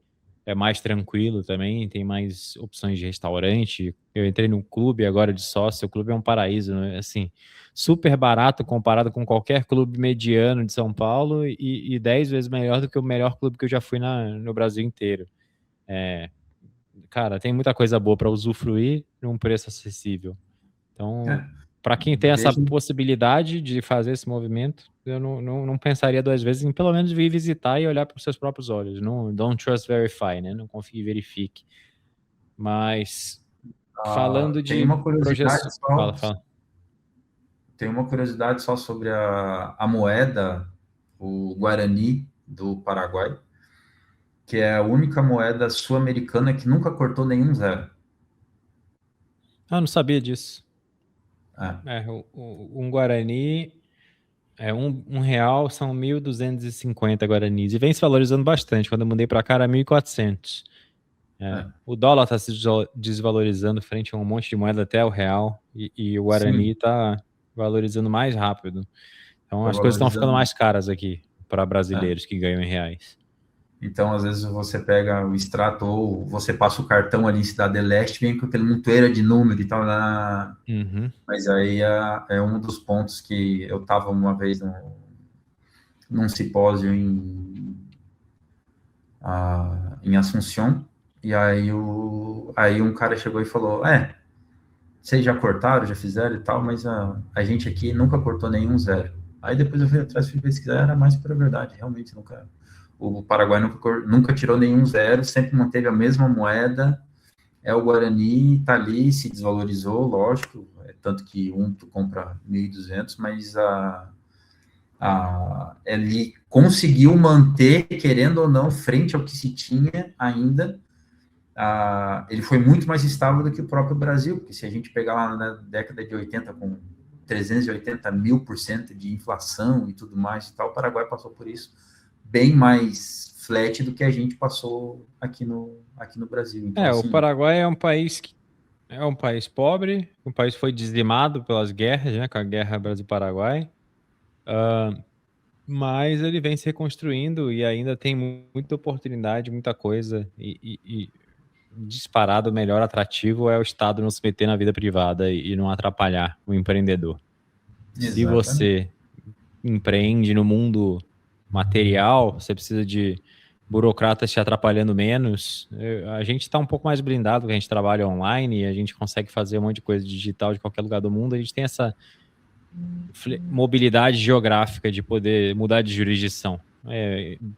é mais tranquilo também, tem mais opções de restaurante. Eu entrei num clube agora de sócio, o clube é um paraíso, né? Assim, super barato comparado com qualquer clube mediano de São Paulo e 10 vezes melhor do que o melhor clube que eu já fui no Brasil inteiro. Cara, tem muita coisa boa para usufruir num preço acessível. Então, para quem tem essa possibilidade de fazer esse movimento, eu não pensaria duas vezes em pelo menos vir visitar e olhar para os seus próprios olhos. Don't trust, verify, né? Não confie e verifique. Mas, falando de projetos... Fala. Tem uma curiosidade só sobre a moeda, o Guarani do Paraguai, que é a única moeda sul-americana que nunca cortou nenhum zero. Não sabia disso. Um Guarani, um real são 1.250 Guaranis. E vem se valorizando bastante. Quando eu mudei para cá era 1.400. O dólar está se desvalorizando frente a um monte de moeda até o real. E o Guarani está valorizando mais rápido. Então as coisas estão ficando mais caras aqui para brasileiros que ganham em reais. Então, às vezes, você pega o extrato ou você passa o cartão ali em Cidade do Leste, vem com aquele montoeira de número e tal. Mas aí é um dos pontos que eu estava uma vez num simpósio em Assunção, e aí um cara chegou e falou, vocês já cortaram, já fizeram e tal, mas a gente aqui nunca cortou nenhum zero. Aí depois eu fui atrás, fui pesquisar, era mais para a verdade, realmente nunca... O Paraguai nunca tirou nenhum zero, sempre manteve a mesma moeda. O Guarani está ali, se desvalorizou, lógico, tanto que tu compra 1.200, mas ele conseguiu manter, querendo ou não, frente ao que se tinha ainda. Ele foi muito mais estável do que o próprio Brasil, porque se a gente pegar lá na década de 80, com 380.000% de inflação e tudo mais e tal, o Paraguai passou por isso bem mais flat do que a gente passou aqui no Brasil. Então, O assim, Paraguai é um país pobre, o país foi dizimado pelas guerras, né, com a Guerra Brasil-Paraguai, mas ele vem se reconstruindo e ainda tem muita oportunidade, muita coisa, e disparado o melhor atrativo é o Estado não se meter na vida privada e não atrapalhar o empreendedor. Se exatamente. você empreende no mundo material, você precisa de burocratas te atrapalhando menos. A gente está um pouco mais blindado, porque a gente trabalha online e a gente consegue fazer um monte de coisa digital de qualquer lugar do mundo. A gente tem essa mobilidade geográfica de poder mudar de jurisdição.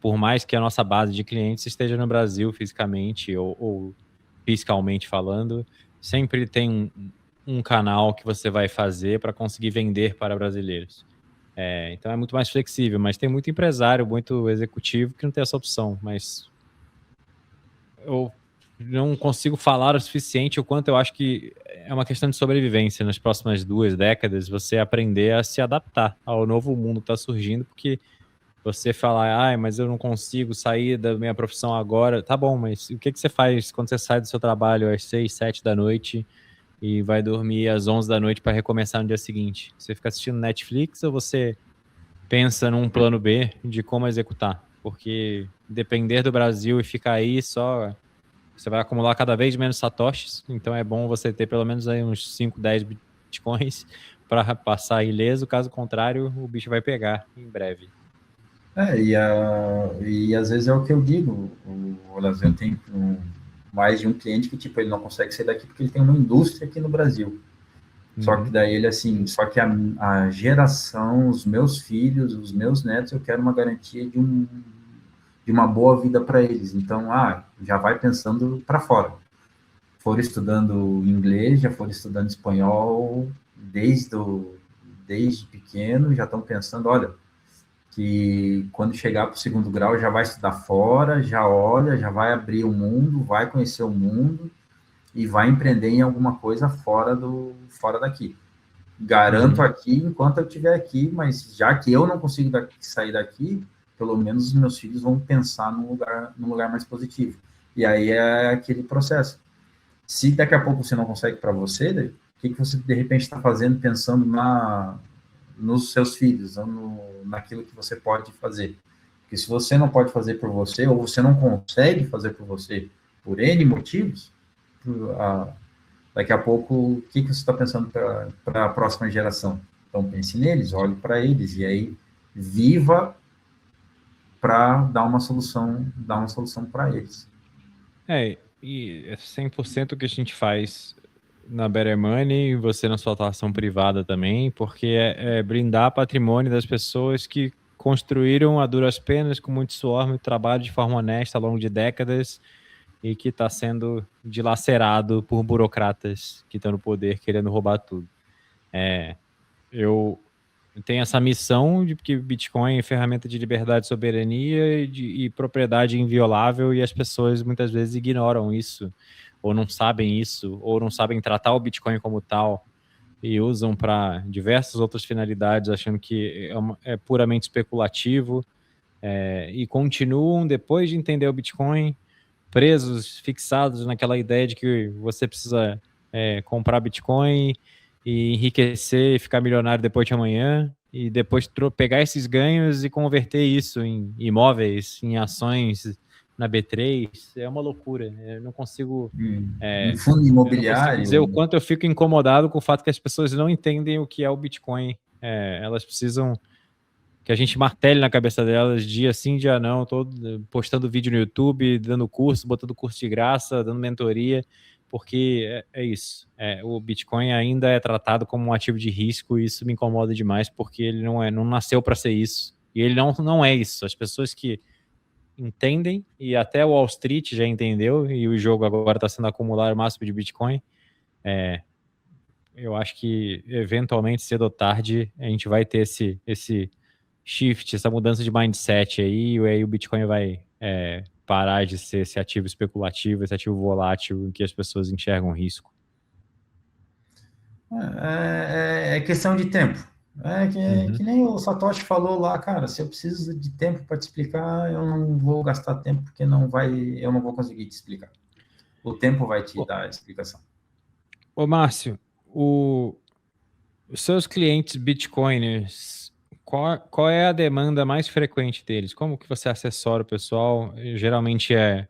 Por mais que a nossa base de clientes esteja no Brasil fisicamente ou fiscalmente falando, sempre tem um canal que você vai fazer para conseguir vender para brasileiros. Então é muito mais flexível, mas tem muito empresário, muito executivo que não tem essa opção, mas eu não consigo falar o suficiente o quanto eu acho que é uma questão de sobrevivência nas próximas 2 décadas, você aprender a se adaptar ao novo mundo que está surgindo, porque você falar, mas eu não consigo sair da minha profissão agora, tá bom, mas o que você faz quando você sai do seu trabalho às 6, 7 da noite e vai dormir às 11 da noite para recomeçar no dia seguinte? Você fica assistindo Netflix ou você pensa num plano B de como executar? Porque depender do Brasil e ficar aí só, você vai acumular cada vez menos satoshis, então é bom você ter pelo menos aí uns 5, 10 bitcoins para passar ileso, caso contrário o bicho vai pegar em breve. E às vezes é o que eu digo, eu tenho mais de um cliente que, tipo, ele não consegue sair daqui porque ele tem uma indústria aqui no Brasil. Só que daí ele, assim, a geração, os meus filhos, os meus netos, eu quero uma garantia de uma boa vida para eles. Então, já vai pensando para fora. Foram estudando inglês, já foram estudando espanhol, desde pequeno, já estão pensando, olha, que quando chegar para o 2º grau já vai estudar fora, já olha, já vai abrir o mundo, vai conhecer o mundo e vai empreender em alguma coisa fora daqui. Garanto aqui enquanto eu estiver aqui, mas já que eu não consigo sair daqui, pelo menos os meus filhos vão pensar num lugar mais positivo. E aí é aquele processo. Se daqui a pouco você não consegue para você, o que você de repente está fazendo pensando nos seus filhos, naquilo que você pode fazer? Porque se você não pode fazer por você, ou você não consegue fazer por você, por N motivos, daqui a pouco, o que você está pensando para a próxima geração? Então, pense neles, olhe para eles, e aí viva para dar uma solução para eles. E é 100% o que a gente faz na Better Money, você na sua atuação privada também, porque é brindar patrimônio das pessoas que construíram a duras penas, com muito suor, muito trabalho, de forma honesta, ao longo de décadas, e que está sendo dilacerado por burocratas que estão no poder querendo roubar tudo. Eu tenho essa missão de que Bitcoin é ferramenta de liberdade, soberania e propriedade inviolável, e as pessoas muitas vezes ignoram isso, ou não sabem isso, ou não sabem tratar o Bitcoin como tal, e usam para diversas outras finalidades, achando que é puramente especulativo, e continuam, depois de entender o Bitcoin, presos, fixados naquela ideia de que você precisa comprar Bitcoin e enriquecer e ficar milionário depois de amanhã, e depois pegar esses ganhos e converter isso em imóveis, em ações na B3. É uma loucura. Eu não consigo Um fundo imobiliário. dizer o quanto eu fico incomodado com o fato que as pessoas não entendem o que é o Bitcoin. Elas precisam que a gente martele na cabeça delas dia sim, dia não, todo postando vídeo no YouTube, dando curso, botando curso de graça, dando mentoria, porque é isso. O Bitcoin ainda é tratado como um ativo de risco, e isso me incomoda demais, porque ele não nasceu para ser isso. E ele não é isso. As pessoas que entendem, e até o Wall Street já entendeu, e o jogo agora está sendo acumular o máximo de Bitcoin, eu acho que eventualmente, cedo ou tarde, a gente vai ter esse shift, essa mudança de mindset aí, e aí o Bitcoin vai parar de ser esse ativo especulativo, esse ativo volátil em que as pessoas enxergam risco. É questão de tempo. Que nem o Satoshi falou lá, cara, se eu preciso de tempo para te explicar, eu não vou gastar tempo porque eu não vou conseguir te explicar. O tempo vai te Ô, dar a explicação. ô Márcio, os seus clientes Bitcoiners, qual é a demanda mais frequente deles? Como que você assessora o pessoal? Geralmente é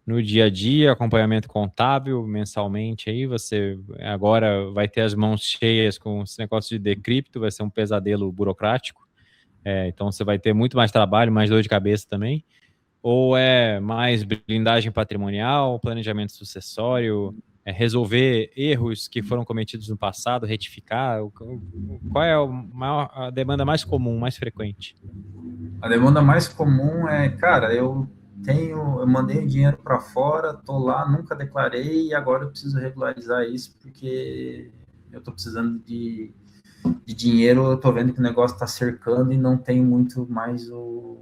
no dia a dia, acompanhamento contábil, mensalmente aí, você agora vai ter as mãos cheias com esse negócio de decrypto, vai ser um pesadelo burocrático, então você vai ter muito mais trabalho, mais dor de cabeça também. Ou é mais blindagem patrimonial, planejamento sucessório, resolver erros que foram cometidos no passado, retificar? Qual é a demanda mais comum, mais frequente? A demanda mais comum é, cara, eu mandei dinheiro para fora, tô lá, nunca declarei e agora eu preciso regularizar isso porque eu tô precisando de dinheiro, eu tô vendo que o negócio está cercando e não tem muito mais o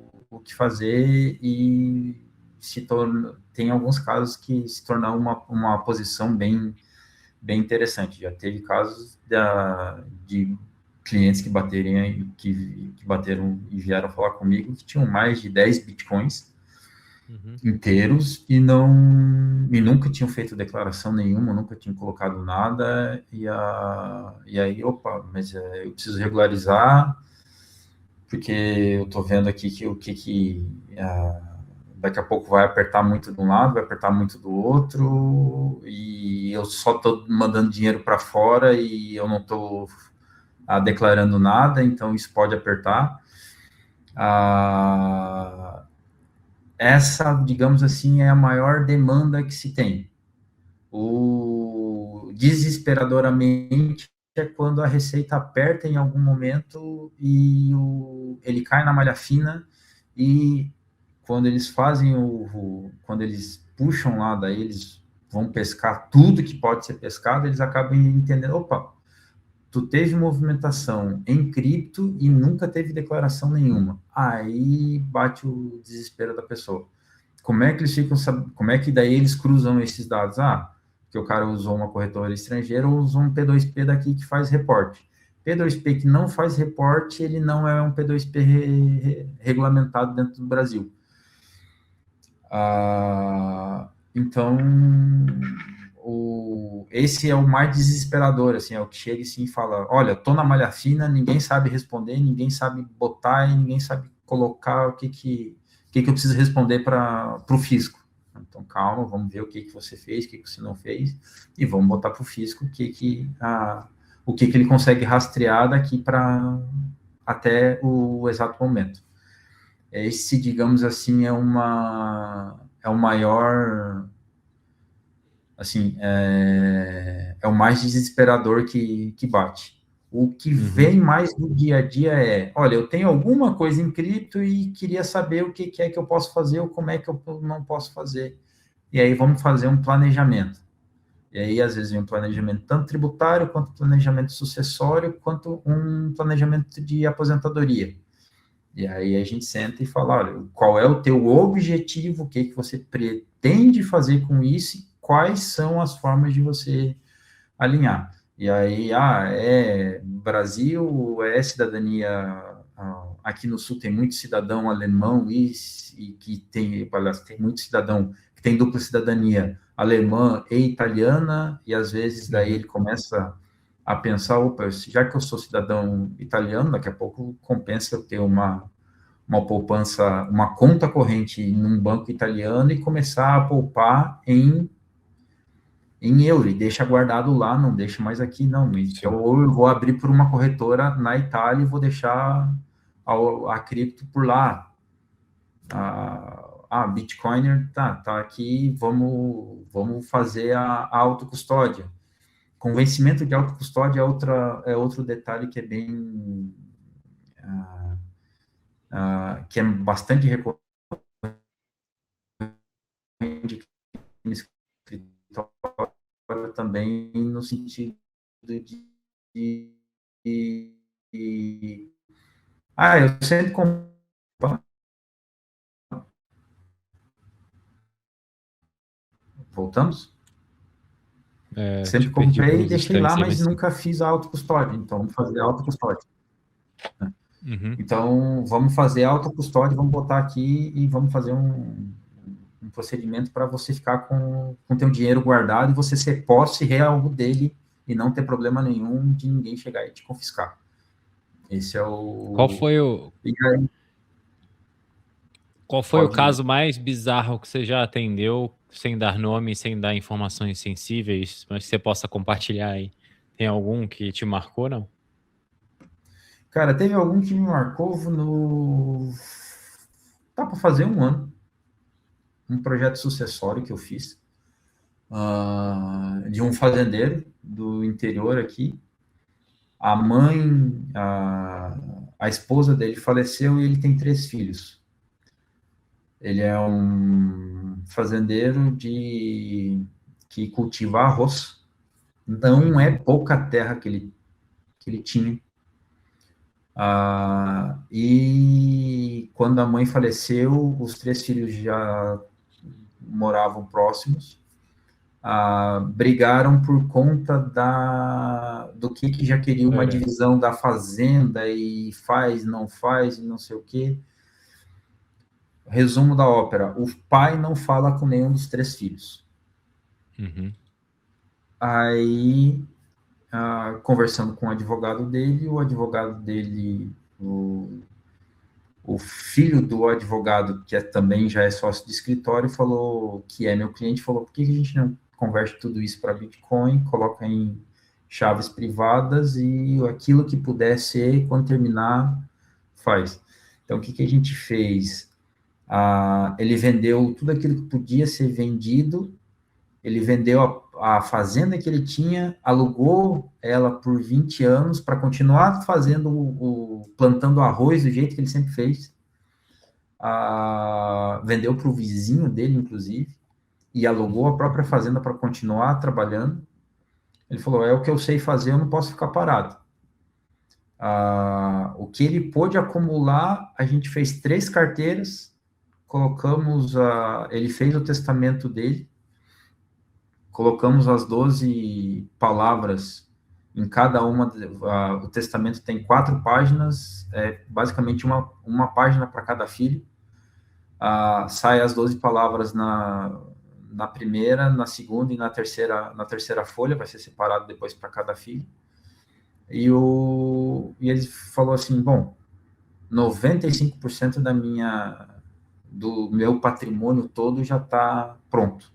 que fazer e tem alguns casos que se tornar uma posição bem interessante. Já teve casos de clientes que bateram e vieram falar comigo que tinham mais de 10 bitcoins inteiros e nunca tinham feito declaração nenhuma, nunca tinham colocado nada e aí, opa, mas eu preciso regularizar porque eu estou vendo aqui que daqui a pouco vai apertar muito de um lado, vai apertar muito do outro, e eu só estou mandando dinheiro para fora e eu não estou declarando nada, então isso pode apertar. Essa, digamos assim, é a maior demanda que se tem. O desesperadoramente é quando a receita aperta em algum momento e ele cai na malha fina e quando eles fazem quando eles puxam lá, daí eles vão pescar tudo que pode ser pescado, eles acabam entendendo, opa, tu teve movimentação em cripto e nunca teve declaração nenhuma. Aí bate o desespero da pessoa. Como é que eles ficam, como é que daí eles cruzam esses dados? Que o cara usou uma corretora estrangeira ou usou um P2P daqui que faz reporte. P2P que não faz reporte, ele não é um P2P regulamentado dentro do Brasil. Então, esse é o mais desesperador, assim, é o que chega assim, e fala, olha, tô na malha fina, ninguém sabe responder, ninguém sabe botar e ninguém sabe colocar o que eu preciso responder para o fisco. Então, calma, vamos ver o que você fez, o que você não fez, e vamos botar para o fisco o que ele consegue rastrear daqui para até o exato momento. Esse, digamos assim, é o maior, assim, é o mais desesperador que bate. O que vem mais do dia a dia é, olha, eu tenho alguma coisa em cripto e queria saber o que é que eu posso fazer ou como é que eu não posso fazer. E aí vamos fazer um planejamento. E aí, às vezes, vem um planejamento tanto tributário, quanto planejamento sucessório, quanto um planejamento de aposentadoria. E aí a gente senta e fala, olha, qual é o teu objetivo, o que você pretende fazer com isso e quais são as formas de você alinhar. E aí, Brasil, é cidadania, aqui no Sul tem muito cidadão alemão e que tem, aliás, tem muito cidadão que tem dupla cidadania alemã e italiana, e às vezes daí ele começa a pensar, opa, já que eu sou cidadão italiano, daqui a pouco compensa eu ter uma poupança, uma conta corrente num banco italiano e começar a poupar em euro, e deixa guardado lá, não deixa mais aqui, não. Então, ou eu vou abrir por uma corretora na Itália e vou deixar a cripto por lá. Bitcoiner, tá aqui, vamos fazer a autocustódia. Convencimento de autocustódia é outro detalhe que é bem... que é bastante recorrente no escritório também, no sentido de eu sempre compro. Voltamos? Sempre Te perdi por comprei e uns deixei instantes lá, aí, mas mas sim. nunca fiz a autocustódia. Então, vamos fazer a autocustódia. Uhum. Então, vamos fazer autocustódia, vamos botar aqui e vamos fazer um procedimento para você ficar com o teu dinheiro guardado e você ser posse real dele e não ter problema nenhum de ninguém chegar e te confiscar. Esse é Qual o... foi o, E aí, qual foi o pode... caso mais bizarro que você já atendeu, sem dar nome, sem dar informações sensíveis, mas que você possa compartilhar aí? Tem algum que te marcou, não? Cara, teve algum que me marcou no... Tá para fazer um ano. Um projeto sucessório que eu fiz. De um fazendeiro do interior aqui. A mãe, a esposa dele faleceu e ele tem 3 filhos. Ele é um fazendeiro que cultiva arroz. Não é pouca terra que ele tinha. E quando a mãe faleceu, os 3 filhos já moravam próximos. Brigaram por conta do que já queria uma divisão da fazenda e faz, não faz, não sei o quê. Resumo da ópera: o pai não fala com nenhum dos 3 filhos. Uhum. Aí, conversando com o advogado dele, o filho do advogado, que também já é sócio de escritório, falou, que é meu cliente, falou: por que a gente não converte tudo isso para Bitcoin, coloca em chaves privadas e aquilo que puder ser, quando terminar, faz. Então, o que a gente fez? Ele vendeu tudo aquilo que podia ser vendido, ele vendeu a fazenda que ele tinha, alugou ela por 20 anos para continuar fazendo plantando arroz do jeito que ele sempre fez. Vendeu para o vizinho dele, inclusive, e alugou a própria fazenda para continuar trabalhando. Ele falou: é o que eu sei fazer, eu não posso ficar parado. O que ele pôde acumular, a gente fez 3 carteiras, colocamos, ele fez o testamento dele, colocamos as 12 palavras em cada uma. O testamento tem 4 páginas, basicamente uma página para cada filho. Sai as 12 palavras na primeira, na segunda e na terceira folha, vai ser separado depois para cada filho. E ele falou assim: bom, 95% do meu patrimônio todo já está pronto.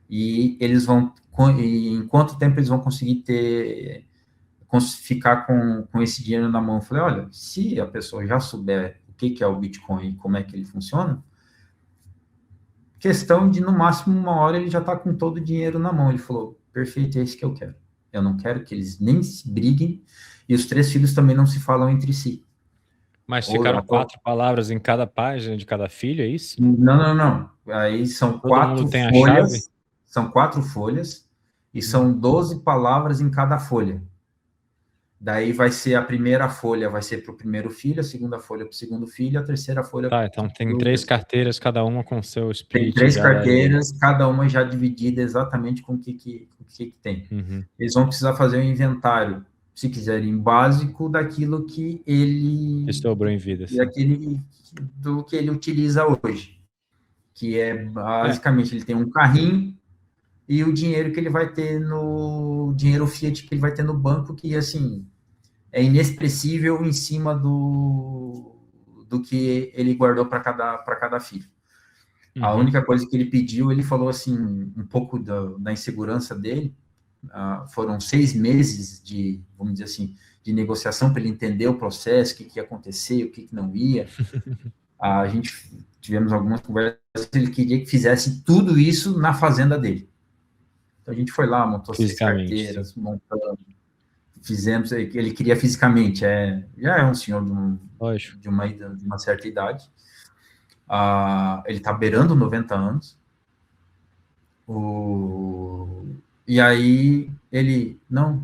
E em quanto tempo eles vão conseguir ficar com esse dinheiro na mão? Eu falei: olha, se a pessoa já souber o que é o Bitcoin e como é que ele funciona, questão de, no máximo, 1 hora ele já está com todo o dinheiro na mão. Ele falou: perfeito, é isso que eu quero. Eu não quero que eles nem se briguem, e os 3 filhos também não se falam entre si. Mas ficaram 4 palavras em cada página de cada filho, é isso? Não. Aí são Todo 4 mundo tem folhas. a chave? São 4 folhas e são 12 palavras em cada folha. Daí vai ser a primeira folha, vai ser para o primeiro filho, a segunda folha para o segundo filho, a terceira folha... Tá, então tem 3 carteiras, cada uma com seu Tem split. 3 carteiras, cada uma já dividida exatamente com o que tem. Uhum. Eles vão precisar fazer um inventário, se quiserem, básico daquilo que ele... sobrou em vida. Do que ele utiliza hoje. Que é, basicamente, ele tem um carrinho e o dinheiro que ele vai ter dinheiro fiat que ele vai ter no banco, que, assim, é inexpressível em cima do que ele guardou para cada filho. Uhum. A única coisa que ele pediu, ele falou assim, um pouco da insegurança dele, foram 6 meses de, vamos dizer assim, de negociação para ele entender o processo, o que ia acontecer, o que não ia. A gente tivemos algumas conversas, ele queria que fizesse tudo isso na fazenda dele. Então a gente foi lá, montou 6 carteiras, sim. Montamos, fizemos, ele queria fisicamente, já é um senhor de uma certa idade, ele está beirando 90 anos, e aí ele, não,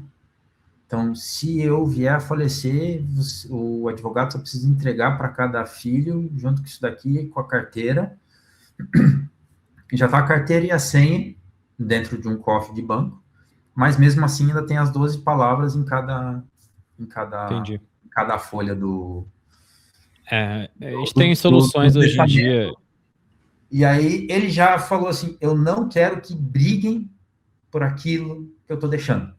então se eu vier a falecer, o advogado só precisa entregar para cada filho, junto com isso daqui, com a carteira, já está a carteira e a senha dentro de um cofre de banco, mas mesmo assim ainda tem as 12 palavras em cada cada folha do A gente tem soluções hoje em dia. E aí ele já falou assim, eu não quero que briguem por aquilo que eu estou deixando.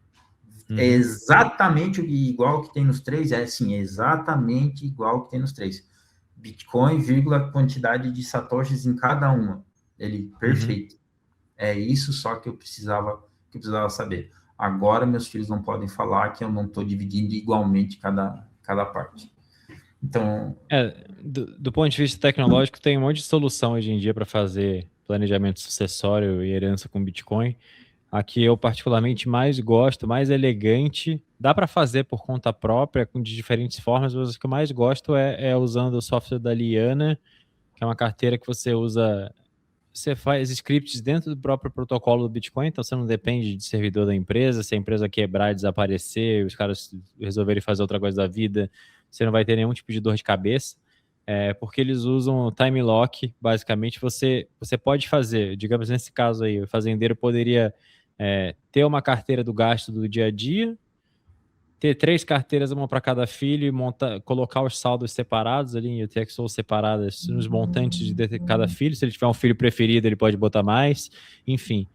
É exatamente igual que tem nos três, é exatamente igual que tem nos três. Bitcoin, vírgula, quantidade de satoshis em cada uma. Ele, perfeito. É isso só que eu precisava saber. Agora meus filhos não podem falar que eu não estou dividindo igualmente cada parte. Então... do ponto de vista tecnológico, tem um monte de solução hoje em dia para fazer planejamento sucessório e herança com Bitcoin. A que eu particularmente mais gosto, mais elegante, dá para fazer por conta própria, de diferentes formas, mas o que eu mais gosto é usando o software da Liana, que é uma carteira que você usa, você faz scripts dentro do próprio protocolo do Bitcoin, então você não depende de servidor da empresa, se a empresa quebrar, desaparecer, os caras resolverem fazer outra coisa da vida, você não vai ter nenhum tipo de dor de cabeça, porque eles usam o time lock, basicamente você pode fazer, digamos nesse caso aí, o fazendeiro poderia ter uma carteira do gasto do dia a dia, ter 3 carteiras, uma para cada filho, e colocar os saldos separados ali em UTXO separadas nos montantes de cada filho. Se ele tiver um filho preferido, ele pode botar mais, enfim.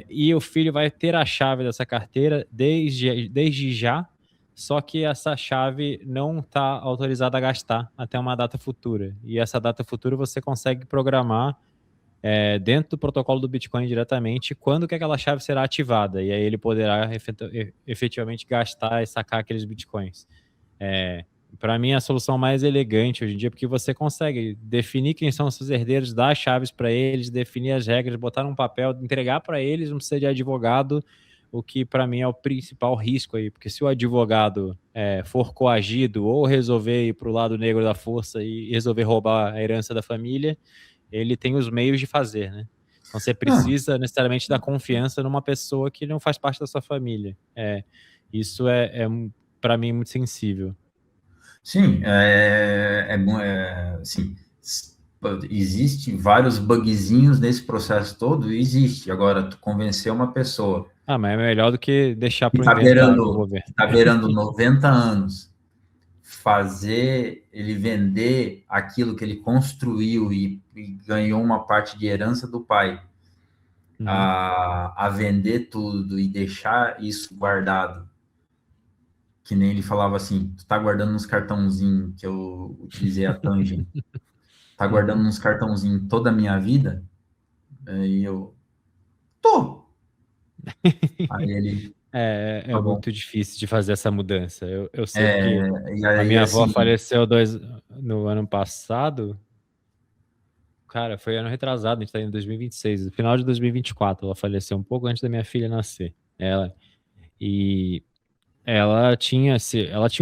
E o filho vai ter a chave dessa carteira desde já, só que essa chave não está autorizada a gastar até uma data futura. E essa data futura você consegue programar dentro do protocolo do Bitcoin diretamente quando que aquela chave será ativada, e aí ele poderá efetivamente gastar e sacar aqueles Bitcoins. Para mim, a solução mais elegante hoje em dia, porque você consegue definir quem são os seus herdeiros, dar as chaves para eles, definir as regras, botar num papel, entregar para eles, não precisa de advogado, o que para mim é o principal risco aí, porque se o advogado for coagido ou resolver ir para o lado negro da força e resolver roubar a herança da família, ele tem os meios de fazer, né? Então você precisa necessariamente da confiança numa pessoa que não faz parte da sua família. Isso para mim muito sensível. Sim, assim, existe vários bugzinhos nesse processo todo, existe. Agora, tu convencer uma pessoa... mas é melhor do que deixar para o inventário do governo. Está beirando 90 anos, fazer ele vender aquilo que ele construiu e ganhou uma parte de herança do pai, a vender tudo e deixar isso guardado, que nem ele falava assim, tu tá guardando uns cartãozinhos, que eu utilizei a Tangent, tá guardando uns cartãozinhos toda a minha vida? Aí eu, tô! Aí ele... tá muito difícil de fazer essa mudança. Eu sei porque e aí, a minha avó assim, faleceu no ano passado. Cara, foi ano retrasado, a gente tá em 2026, no final de 2024, ela faleceu um pouco antes da minha filha nascer. E ela tinha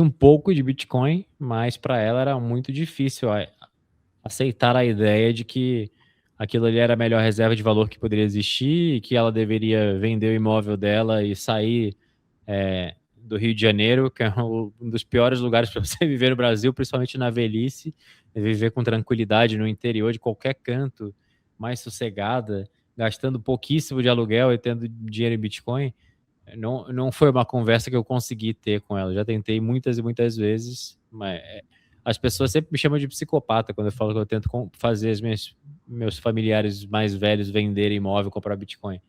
um pouco de Bitcoin, mas para ela era muito difícil aceitar a ideia de que aquilo ali era a melhor reserva de valor que poderia existir e que ela deveria vender o imóvel dela e sair do Rio de Janeiro, que é um dos piores lugares para você viver no Brasil, principalmente na velhice, viver com tranquilidade no interior de qualquer canto, mais sossegada, gastando pouquíssimo de aluguel e tendo dinheiro em Bitcoin. Não foi uma conversa que eu consegui ter com ela. Já tentei muitas e muitas vezes, mas as pessoas sempre me chamam de psicopata quando eu falo que eu tento fazer meus familiares mais velhos venderem imóvel, comprar Bitcoin.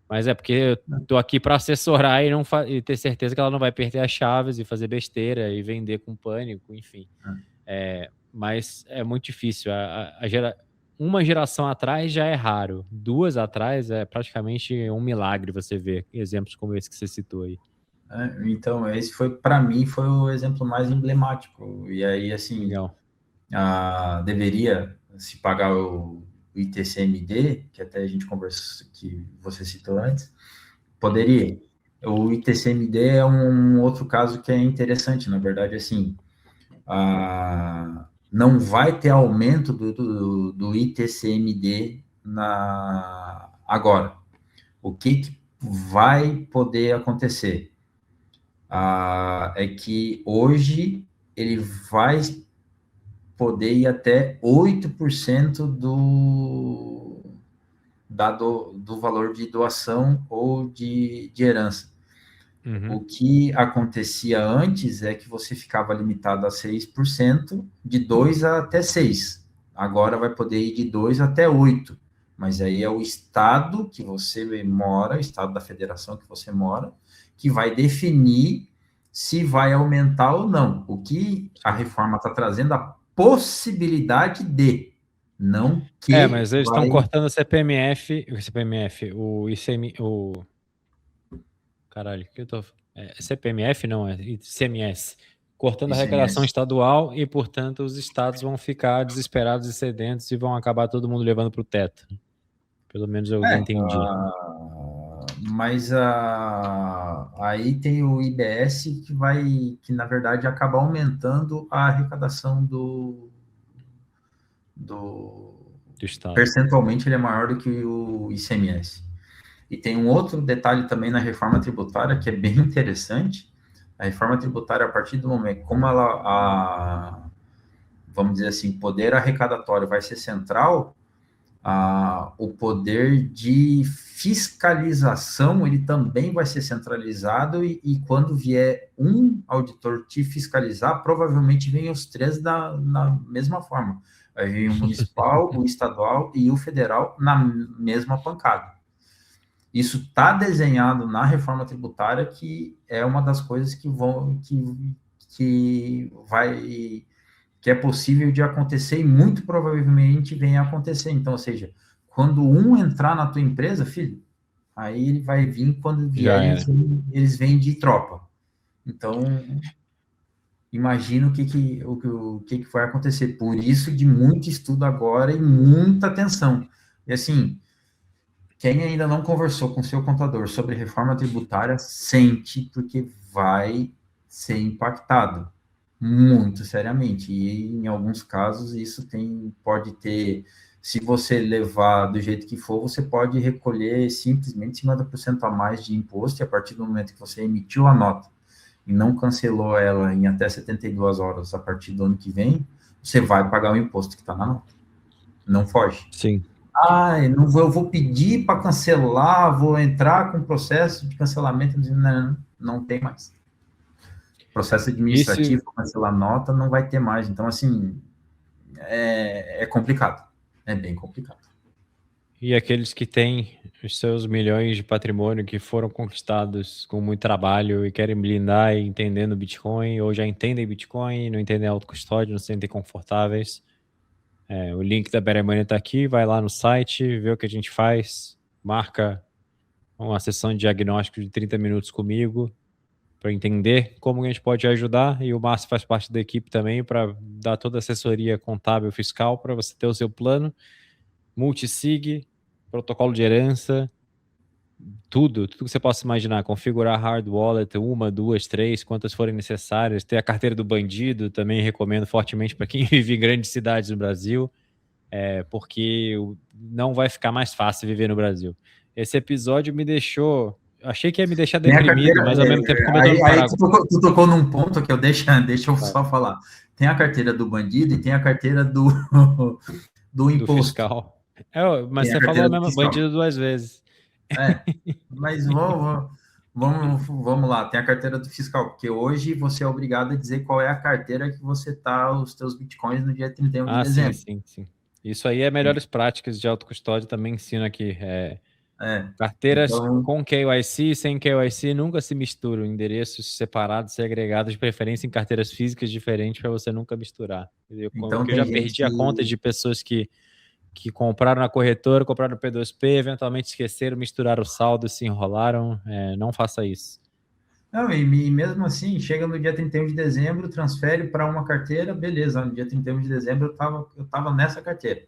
Mas é porque eu tô aqui para assessorar e ter certeza que ela não vai perder as chaves e fazer besteira e vender com pânico, enfim. Mas é muito difícil. Uma geração atrás já é raro. 2 atrás é praticamente um milagre você ver exemplos como esse que você citou aí. Então, esse para mim, foi o exemplo mais emblemático. E aí, assim, Legal. Deveria se pagar o ITCMD, que até a gente conversou, que você citou antes, poderia. O ITCMD é um outro caso que é interessante, na verdade, assim, não vai ter aumento do ITCMD agora. O que vai poder acontecer? É que hoje ele vai poder ir até 8% do valor de doação ou de herança. O que acontecia antes é que você ficava limitado a 6%, de 2 até 6. Agora vai poder ir de 2 até 8. Mas aí é o estado que você mora, o estado da federação que você mora, que vai definir se vai aumentar ou não. O que a reforma está trazendo, a possibilidade de, não que Mas eles estão vai... cortando o ICM, caralho, que eu tô... CPMF não, é ICMS. Cortando a arrecadação ICMS. estadual e, portanto, os estados vão ficar desesperados e sedentos e vão acabar todo mundo levando para o teto. Pelo menos é o que eu entendi. Mas aí tem o IBS que na verdade acaba aumentando a arrecadação do estado. Percentualmente ele é maior do que o ICMS. E tem um outro detalhe também na reforma tributária que é bem interessante. A reforma tributária, a partir do momento, como vamos dizer assim, poder arrecadatório vai ser central, o poder de fiscalização ele também vai ser centralizado e quando vier um auditor te fiscalizar, provavelmente vem os três na mesma forma. Vai vir o municipal, o estadual e o federal na mesma pancada. Isso está desenhado na reforma tributária, que é uma das coisas que é possível de acontecer e muito provavelmente venha a acontecer. Então, ou seja, quando um entrar na tua empresa, filho, aí ele vai vir, quando vier, eles vêm de tropa. Então, imagina o que vai acontecer. Por isso, de muito estudo agora e muita atenção. E assim, quem ainda não conversou com seu contador sobre reforma tributária, sente, porque vai ser impactado muito seriamente. E em alguns casos isso pode ter, se você levar do jeito que for, você pode recolher simplesmente 50% a mais de imposto, e a partir do momento que você emitiu a nota e não cancelou ela em até 72 horas a partir do ano que vem, você vai pagar o imposto que está na nota. Não foge. Sim. Eu vou pedir para cancelar, vou entrar com processo de cancelamento, não tem mais. Processo administrativo, cancelar nota, não vai ter mais. Então, assim, é complicado. É bem complicado. E aqueles que têm os seus milhões de patrimônio que foram conquistados com muito trabalho e querem blindar e entendendo Bitcoin, ou já entendem Bitcoin, não entendem autocustódia, não se sentem confortáveis. O link da Better Money está aqui, vai lá no site, vê o que a gente faz, marca uma sessão de diagnóstico de 30 minutos comigo para entender como a gente pode ajudar, e o Márcio faz parte da equipe também para dar toda a assessoria contábil fiscal para você ter o seu plano, multisig, protocolo de herança, tudo que você possa imaginar, configurar hard wallet, 1, 2, 3, quantas forem necessárias, ter a carteira do bandido, também recomendo fortemente para quem vive em grandes cidades no Brasil, porque não vai ficar mais fácil viver no Brasil. Esse episódio me deixou... Achei que ia me deixar deprimido, mas ao mesmo tempo como eu tô no Paraguai... Tu tocou num ponto que deixa eu só falar. Tem a carteira do bandido e tem a carteira do imposto. Do fiscal. Mas você falou mesmo, bandido 2 vezes. Mas vamos lá, tem a carteira do fiscal, porque hoje você é obrigado a dizer qual é a carteira que você tá os teus bitcoins no dia 31 de dezembro. Sim. Isso aí é melhores práticas de autocustódia, também ensino aqui. Carteiras então, com KYC, sem KYC, nunca se misturam. Endereços separados, segregados, de preferência em carteiras físicas diferentes, para você nunca misturar. Então, eu já perdi a conta de pessoas que compraram na corretora, compraram no P2P, eventualmente esqueceram, misturaram o saldo, se enrolaram. Não faça isso. Não, e mesmo assim, chega no dia 31 de dezembro, transfere para uma carteira, beleza, no dia 31 de dezembro eu estava nessa carteira.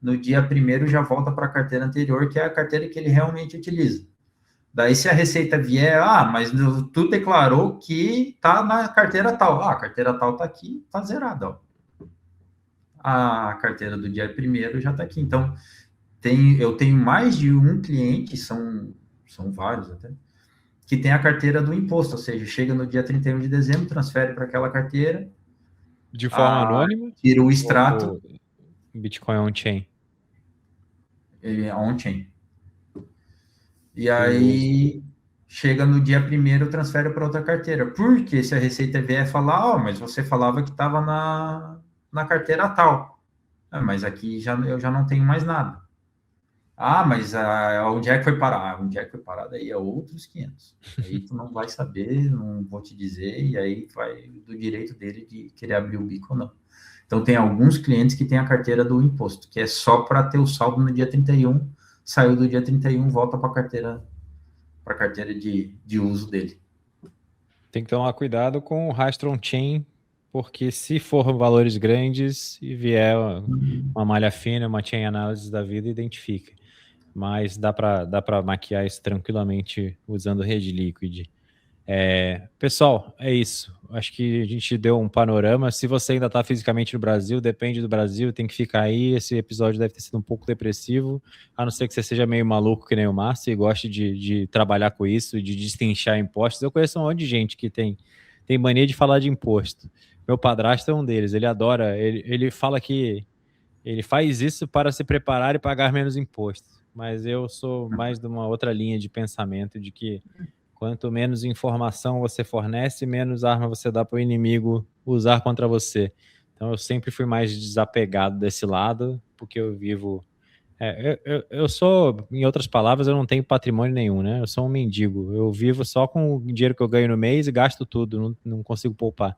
No dia 1º já volta para a carteira anterior, que é a carteira que ele realmente utiliza. Daí, se a receita vier, mas tu declarou que tá na carteira tal. A carteira tal tá aqui, tá zerada, ó. A carteira do dia 1º já tá aqui. Então, eu tenho mais de um cliente, são vários até, que tem a carteira do imposto, ou seja, chega no dia 31 de dezembro, transfere para aquela carteira. De forma anônima? Tira o extrato. Bitcoin on-chain. On-chain. E aí chega no dia 1º, transfere para outra carteira. Porque se a Receita vier falar, mas você falava que estava na carteira tal. Mas aqui eu já não tenho mais nada. Mas onde é que foi parar? Onde é que foi parar? Daí é outros 500. Aí tu não vai saber, não vou te dizer, e aí vai do direito dele de querer abrir o bico ou não. Então, tem alguns clientes que têm a carteira do imposto, que é só para ter o saldo no dia 31, saiu do dia 31, volta para a carteira de uso dele. Tem que tomar cuidado com o rastro on-chain, porque se for valores grandes e vier uma malha fina, uma chain analysis da vida, identifica. Mas dá para maquiar isso tranquilamente usando rede Liquid. Pessoal, é isso. Acho que a gente deu um panorama. Se você ainda está fisicamente no Brasil, depende do Brasil, tem que ficar aí. Esse episódio deve ter sido um pouco depressivo, a não ser que você seja meio maluco que nem o Márcio e goste de trabalhar com isso, de destrinchar impostos. Eu conheço um monte de gente que tem mania de falar de imposto. Meu padrasto é um deles, ele adora, ele fala que ele faz isso para se preparar e pagar menos imposto. Mas eu sou mais de uma outra linha de pensamento, de que quanto menos informação você fornece, menos arma você dá para o inimigo usar contra você. Então eu sempre fui mais desapegado desse lado, porque eu vivo... eu sou, em outras palavras, eu não tenho patrimônio nenhum, né? Eu sou um mendigo. Eu vivo só com o dinheiro que eu ganho no mês e gasto tudo, não consigo poupar.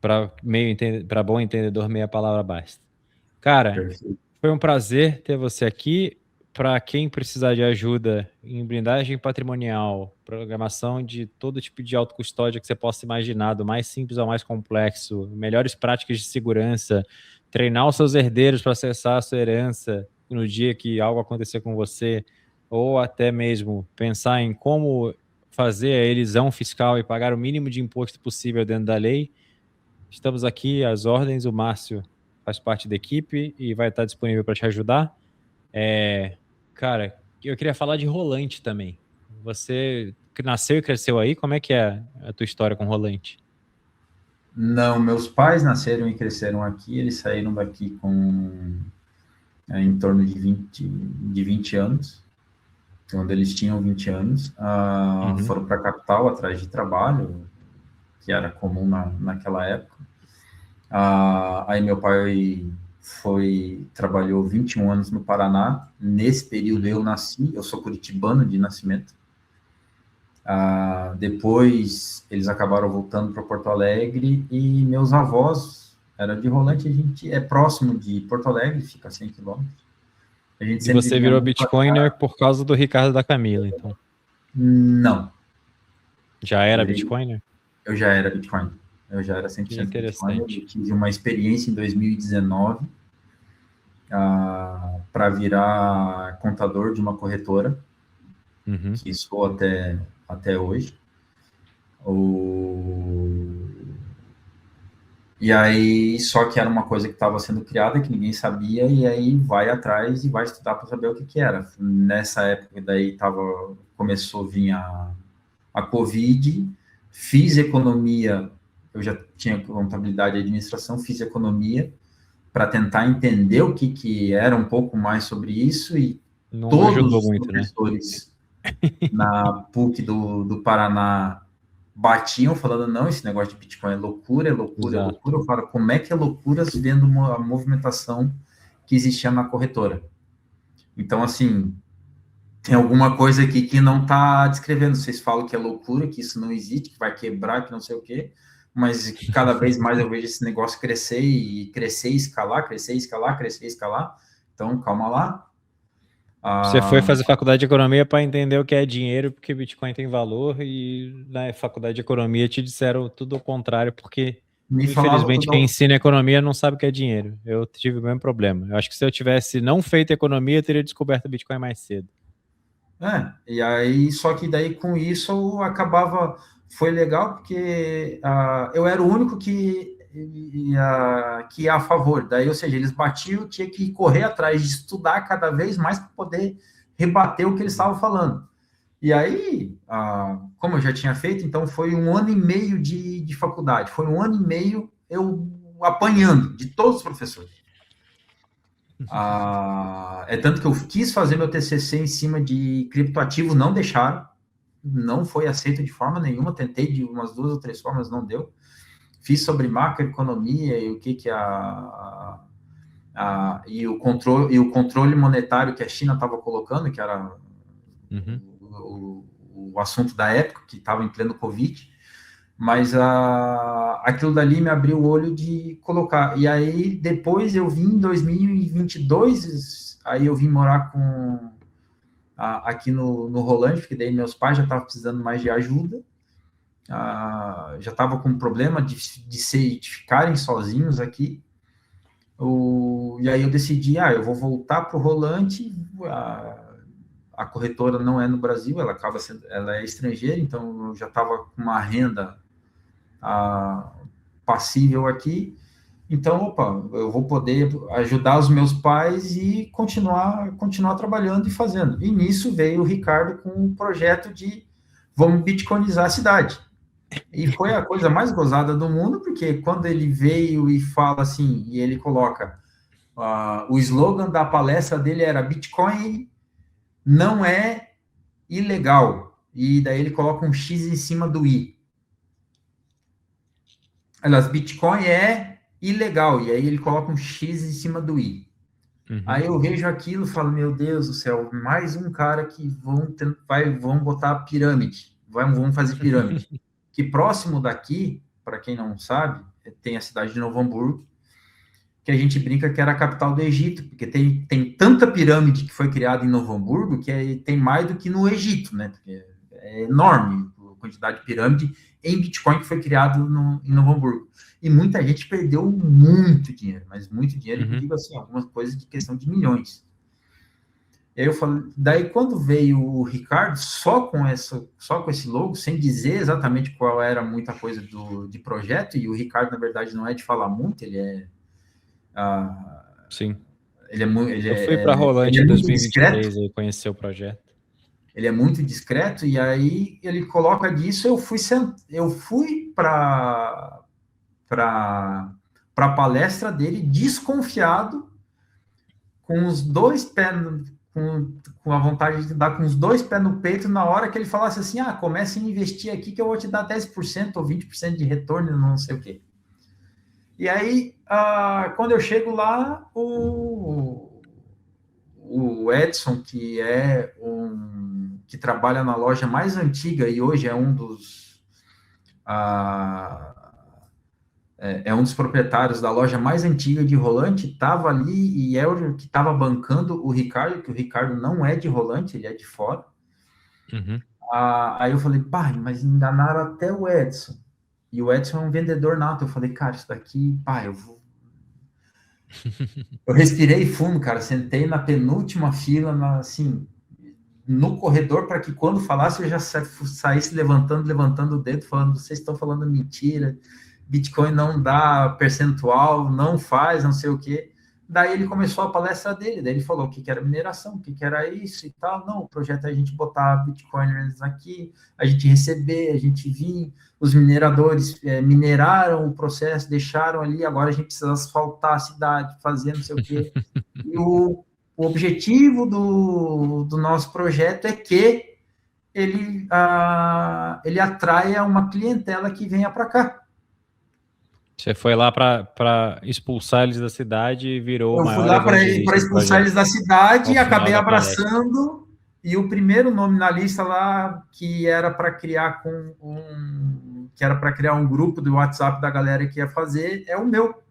Para bom entendedor, meia palavra basta. Cara, Perfeito. foi um prazer ter você aqui. Para quem precisar de ajuda em blindagem patrimonial, programação de todo tipo de autocustódia que você possa imaginar, do mais simples ao mais complexo, melhores práticas de segurança, treinar os seus herdeiros para acessar a sua herança no dia que algo acontecer com você, ou até mesmo pensar em como fazer a elisão fiscal e pagar o mínimo de imposto possível dentro da lei, estamos aqui às ordens. O Márcio faz parte da equipe e vai estar disponível para te ajudar. Cara, eu queria falar de Rolante também. Você nasceu e cresceu aí? Como é que é a tua história com Rolante? Não, meus pais nasceram e cresceram aqui, eles saíram daqui com em torno de 20 anos, quando eles tinham 20 anos, foram para a capital atrás de trabalho, que era comum naquela época. Aí meu pai trabalhou 21 anos no Paraná. Nesse período eu nasci, eu sou curitibano de nascimento. Depois eles acabaram voltando para Porto Alegre e meus avós eram de Rolante. A gente é próximo de Porto Alegre, fica a 100 quilômetros. E você virou Bitcoiner por causa do Ricardo da Camila, então? Não. Já era Bitcoiner? Eu já era Bitcoiner. Eu já era 100% Bitcoiner. Eu tive uma experiência em 2019 para virar contador de uma corretora, que sou até hoje. E aí, só que era uma coisa que estava sendo criada, que ninguém sabia, e aí vai atrás e vai estudar para saber o que era. Nessa época, daí começou a vir a Covid, fiz economia, eu já tinha contabilidade e administração, fiz economia para tentar entender o que era um pouco mais sobre isso, e não todos os muito, professores, né? Na PUC do Paraná batiam falando, não, esse negócio de Bitcoin é loucura, é loucura, Exato. É loucura. Eu falo, como é que é loucura vendo a movimentação que existia na corretora? Então, assim, tem alguma coisa aqui que não está descrevendo. Vocês falam que é loucura, que isso não existe, que vai quebrar, que não sei o quê, mas cada vez mais eu vejo esse negócio crescer e escalar, crescer, escalar, crescer, escalar. Então, calma lá. Você foi fazer faculdade de economia para entender o que é dinheiro, porque Bitcoin tem valor, e na faculdade de economia te disseram tudo o contrário, porque infelizmente quem ensina economia não sabe o que é dinheiro. Eu tive o mesmo problema. Eu acho que se eu tivesse não feito economia, eu teria descoberto o Bitcoin mais cedo. E aí, só que daí com isso eu acabava, foi legal porque eu era o único que ia a favor. Daí, ou seja, eles batiam, tinha que correr atrás de estudar cada vez mais para poder rebater o que eles estavam falando. E aí, como eu já tinha feito, então foi 1 ano e meio de faculdade. Foi 1 ano e meio eu apanhando de todos os professores. É tanto que eu quis fazer meu TCC em cima de criptoativo, não deixaram, não foi aceito de forma nenhuma, tentei de umas 2 ou 3 formas, não deu. Fiz sobre macroeconomia e o que e o controle monetário que a China estava colocando, que era o assunto da época, que estava em pleno Covid, mas aquilo dali me abriu o olho de colocar. E aí, depois eu vim em 2022, aí eu vim morar aqui no Rolante, porque daí meus pais já estavam precisando mais de ajuda, já estava com problema de ficarem sozinhos aqui. E aí eu decidi, eu vou voltar para o Rolante, a corretora não é no Brasil, ela é estrangeira, então eu já estava com uma renda passível aqui, então, eu vou poder ajudar os meus pais e continuar trabalhando e fazendo. E nisso veio o Ricardo com o projeto de vamos bitcoinizar a cidade. E foi a coisa mais gozada do mundo, porque quando ele veio e fala assim, e ele coloca, o slogan da palestra dele era Bitcoin não é ilegal. E daí ele coloca um X em cima do I. Aliás, Bitcoin é ilegal. E aí ele coloca um X em cima do I. Aí eu vejo aquilo e falo, meu Deus do céu, mais um cara que vão botar pirâmide. Vão fazer pirâmide. Que próximo daqui, para quem não sabe, tem a cidade de Novo Hamburgo, que a gente brinca que era a capital do Egito, porque tem tanta pirâmide que foi criada em Novo Hamburgo que tem mais do que no Egito, né? Porque é enorme a quantidade de pirâmide em Bitcoin que foi criado em Novo Hamburgo. E muita gente perdeu muito dinheiro, mas muito dinheiro, eu digo assim, algumas coisas de questão de milhões. E aí eu falei, daí quando veio o Ricardo, só com esse logo, sem dizer exatamente qual era muita coisa de projeto, e o Ricardo, na verdade, não é de falar muito, ele é... Sim. Eu fui para Rolante em 2023 e conheci o projeto. Ele é muito discreto, e aí ele coloca disso, eu fui para a palestra dele desconfiado, com os 2 pés, com a vontade de dar com os 2 pés no peito, na hora que ele falasse assim, comece a investir aqui que eu vou te dar 10% ou 20% de retorno, não sei o quê. E aí, quando eu chego lá, o Edson, que que trabalha na loja mais antiga e hoje é um dos proprietários da loja mais antiga de Rolante, estava ali e é o que estava bancando o Ricardo, que o Ricardo não é de Rolante, ele é de fora. Aí eu falei, mas enganaram até o Edson. E o Edson é um vendedor nato. Eu falei, cara, isso daqui, eu vou... Eu respirei fundo, cara, sentei na penúltima fila, assim, no corredor, para que quando falasse eu já saísse levantando o dedo, falando, vocês estão falando mentira, Bitcoin não dá percentual, não faz, não sei o quê. Daí ele começou a palestra dele, daí ele falou o que era mineração, o que era isso e tal. Não, o projeto é a gente botar Bitcoiners aqui, a gente receber, a gente vir, os mineradores mineraram o processo, deixaram ali, agora a gente precisa asfaltar a cidade, fazer não sei o quê. E o objetivo do nosso projeto é que ele atraia uma clientela que venha para cá. Você foi lá para expulsar eles da cidade e virou o maior evangelista. Eu fui lá para expulsar eles da cidade e acabei abraçando. E o primeiro nome na lista lá, que era para criar um grupo do WhatsApp da galera que ia fazer, é o meu.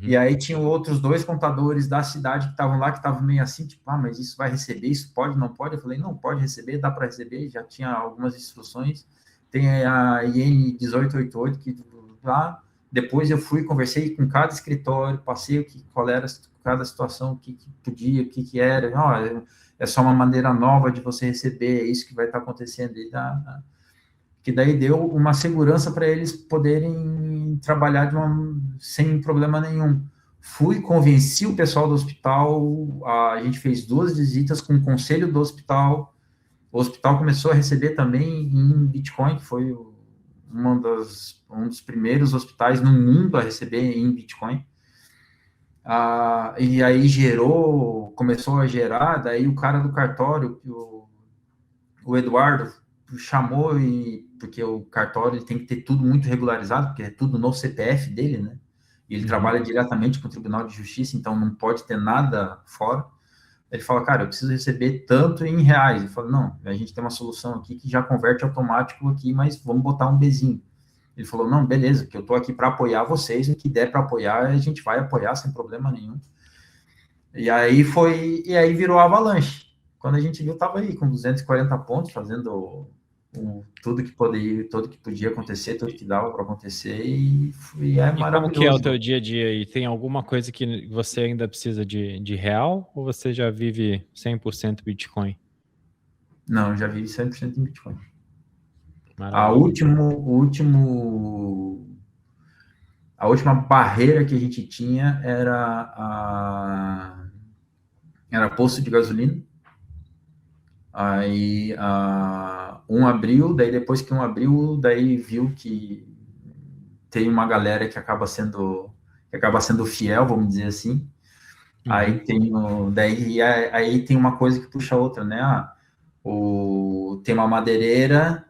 E aí tinham outros 2 contadores da cidade que estavam lá, que estavam meio assim, tipo, mas isso vai receber, isso pode, não pode? Eu falei, não, pode receber, dá para receber, já tinha algumas instruções. Tem a IN 1888 que lá. Depois eu fui, conversei com cada escritório, passei qual era cada situação, o que podia, o que era. É só uma maneira nova de você receber, é isso que vai estar acontecendo. Que daí deu uma segurança para eles poderem trabalhar sem problema nenhum. Convenci o pessoal do hospital, a gente fez 2 visitas com o conselho do hospital. O hospital começou a receber também em Bitcoin, que foi um dos primeiros hospitais no mundo a receber em Bitcoin. E aí começou a gerar, daí o cara do cartório, o Eduardo, chamou, porque o cartório ele tem que ter tudo muito regularizado, porque é tudo no CPF dele, né? E ele trabalha diretamente com o Tribunal de Justiça, então não pode ter nada fora. Ele fala, cara, eu preciso receber tanto em reais. Ele fala, não, a gente tem uma solução aqui que já converte automático aqui, mas vamos botar um bezinho. Ele falou, não, beleza, que eu tô aqui para apoiar vocês, o que der para apoiar, a gente vai apoiar sem problema nenhum. E aí virou Avalanche. Quando a gente viu, tava aí com 240 pontos, fazendo tudo que podia acontecer, tudo que dava para acontecer, e é maravilhoso. Como que é o teu dia a dia aí? Tem alguma coisa que você ainda precisa de real ou você já vive 100% Bitcoin? Não, eu já vivi 100% em Bitcoin. Maravilha. A última barreira que a gente tinha era posto de gasolina. Aí um abriu, daí depois que um abriu, daí viu que tem uma galera que acaba sendo fiel, vamos dizer assim. Aí tem uma coisa que puxa a outra, né? Tem uma madeireira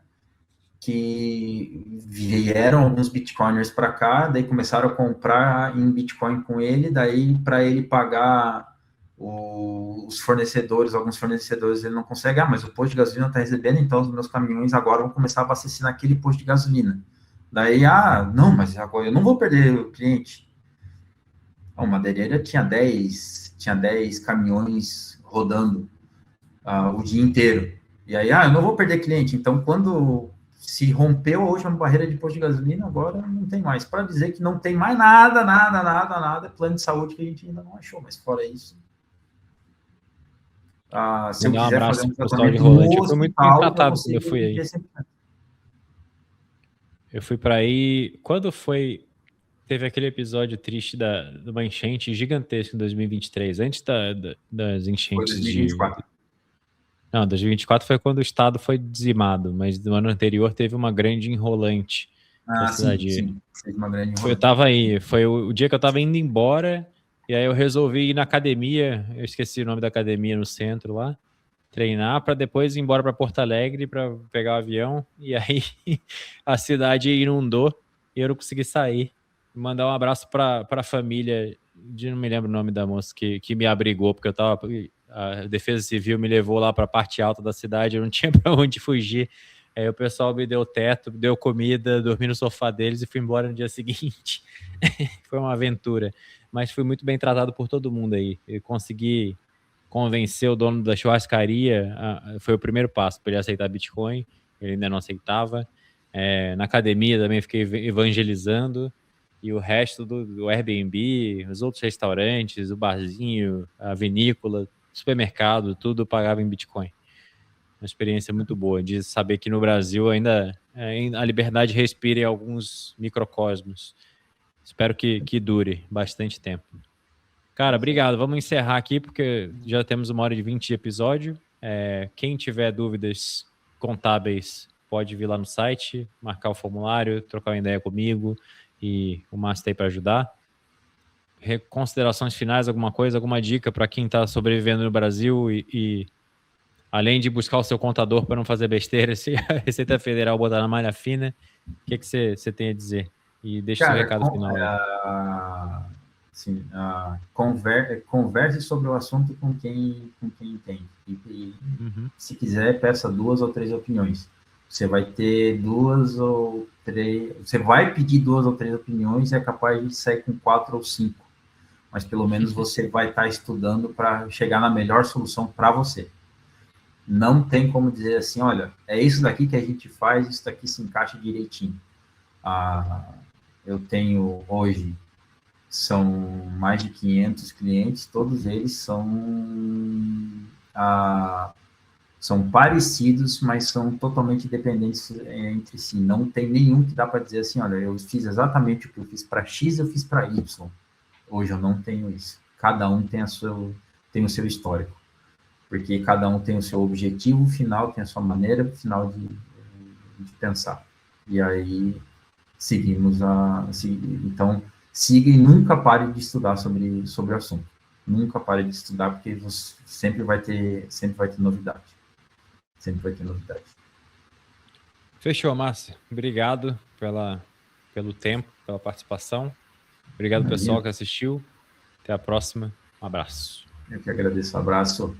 que vieram alguns bitcoiners para cá, daí começaram a comprar em Bitcoin com ele, daí para ele pagar os fornecedores, alguns fornecedores ele não consegue, mas o posto de gasolina está recebendo, então os meus caminhões agora vão começar a abastecer naquele posto de gasolina. Daí, não, mas agora eu não vou perder o cliente. A madeireira tinha 10 caminhões rodando o dia inteiro. E aí, eu não vou perder cliente. Então, quando se rompeu a última barreira de posto de gasolina, agora não tem mais. Para dizer que não tem mais nada, plano de saúde que a gente ainda não achou. Mas fora isso, se eu Mandar um quiser abraço fazer um pro pessoal de tratamento Rolante. no Eu fui muito bem hospital, eu tratado quando eu consigo fui aí. viver 100%. Eu fui para aí. Quando foi. Teve aquele episódio triste de uma enchente gigantesca em 2023, antes das Foi enchentes 2024. Não, 2024 foi quando o estado foi dizimado, mas no ano anterior teve uma grande enrolante que a cidade. Sim. Fez uma grande Eu tava aí, foi o dia que eu tava indo embora, e aí eu resolvi ir na academia, eu esqueci o nome da academia no centro lá, treinar para depois ir embora para Porto Alegre para pegar o avião, e aí a cidade inundou e eu não consegui sair. Mandar um abraço para a família, não me lembro o nome da moça que me abrigou, porque a Defesa Civil me levou lá para a parte alta da cidade, eu não tinha para onde fugir. Aí o pessoal me deu teto, deu comida, dormi no sofá deles e fui embora no dia seguinte. Foi uma aventura, mas fui muito bem tratado por todo mundo aí. Eu consegui convencer o dono da churrascaria, foi o primeiro passo para ele aceitar Bitcoin, ele ainda não aceitava. Na academia também fiquei evangelizando, e o resto do Airbnb, os outros restaurantes, o barzinho, a vinícola, supermercado, tudo pagava em Bitcoin. Uma experiência muito boa de saber que no Brasil ainda a liberdade respira em alguns microcosmos. Espero que dure bastante tempo. Cara, obrigado. Vamos encerrar aqui, porque já temos 1h20 de episódio. Quem tiver dúvidas contábeis, pode vir lá no site, marcar o formulário, trocar uma ideia comigo, e o Márcio está aí para ajudar. Considerações finais, alguma coisa, alguma dica para quem está sobrevivendo no Brasil e além de buscar o seu contador para não fazer besteira, se a Receita Federal botar na malha fina, o que você tem a dizer? E deixa o seu recado final aí. Converse sobre o assunto com quem entende. Se quiser, peça 2 ou 3 opiniões. Você vai ter 2 ou 3... Você vai pedir 2 ou 3 opiniões e é capaz de sair com 4 ou 5. Mas pelo menos você vai estar estudando para chegar na melhor solução para você. Não tem como dizer assim, olha, é isso daqui que a gente faz, isso daqui se encaixa direitinho. Eu tenho hoje, são mais de 500 clientes, todos eles são parecidos, mas são totalmente dependentes entre si. Não tem nenhum que dá para dizer assim, olha, eu fiz exatamente o que eu fiz para X, eu fiz para Y. Hoje eu não tenho isso. Cada um tem o seu histórico, porque cada um tem o seu objetivo final, tem a sua maneira final de pensar. E aí seguimos então siga e nunca pare de estudar sobre o assunto. Nunca pare de estudar, porque você sempre vai ter novidade. Sempre vai ter novidade. Fechou, Márcio. Obrigado pelo tempo, pela participação. Obrigado, pessoal, que assistiu. Até a próxima. Um abraço. Eu que agradeço. Abraço.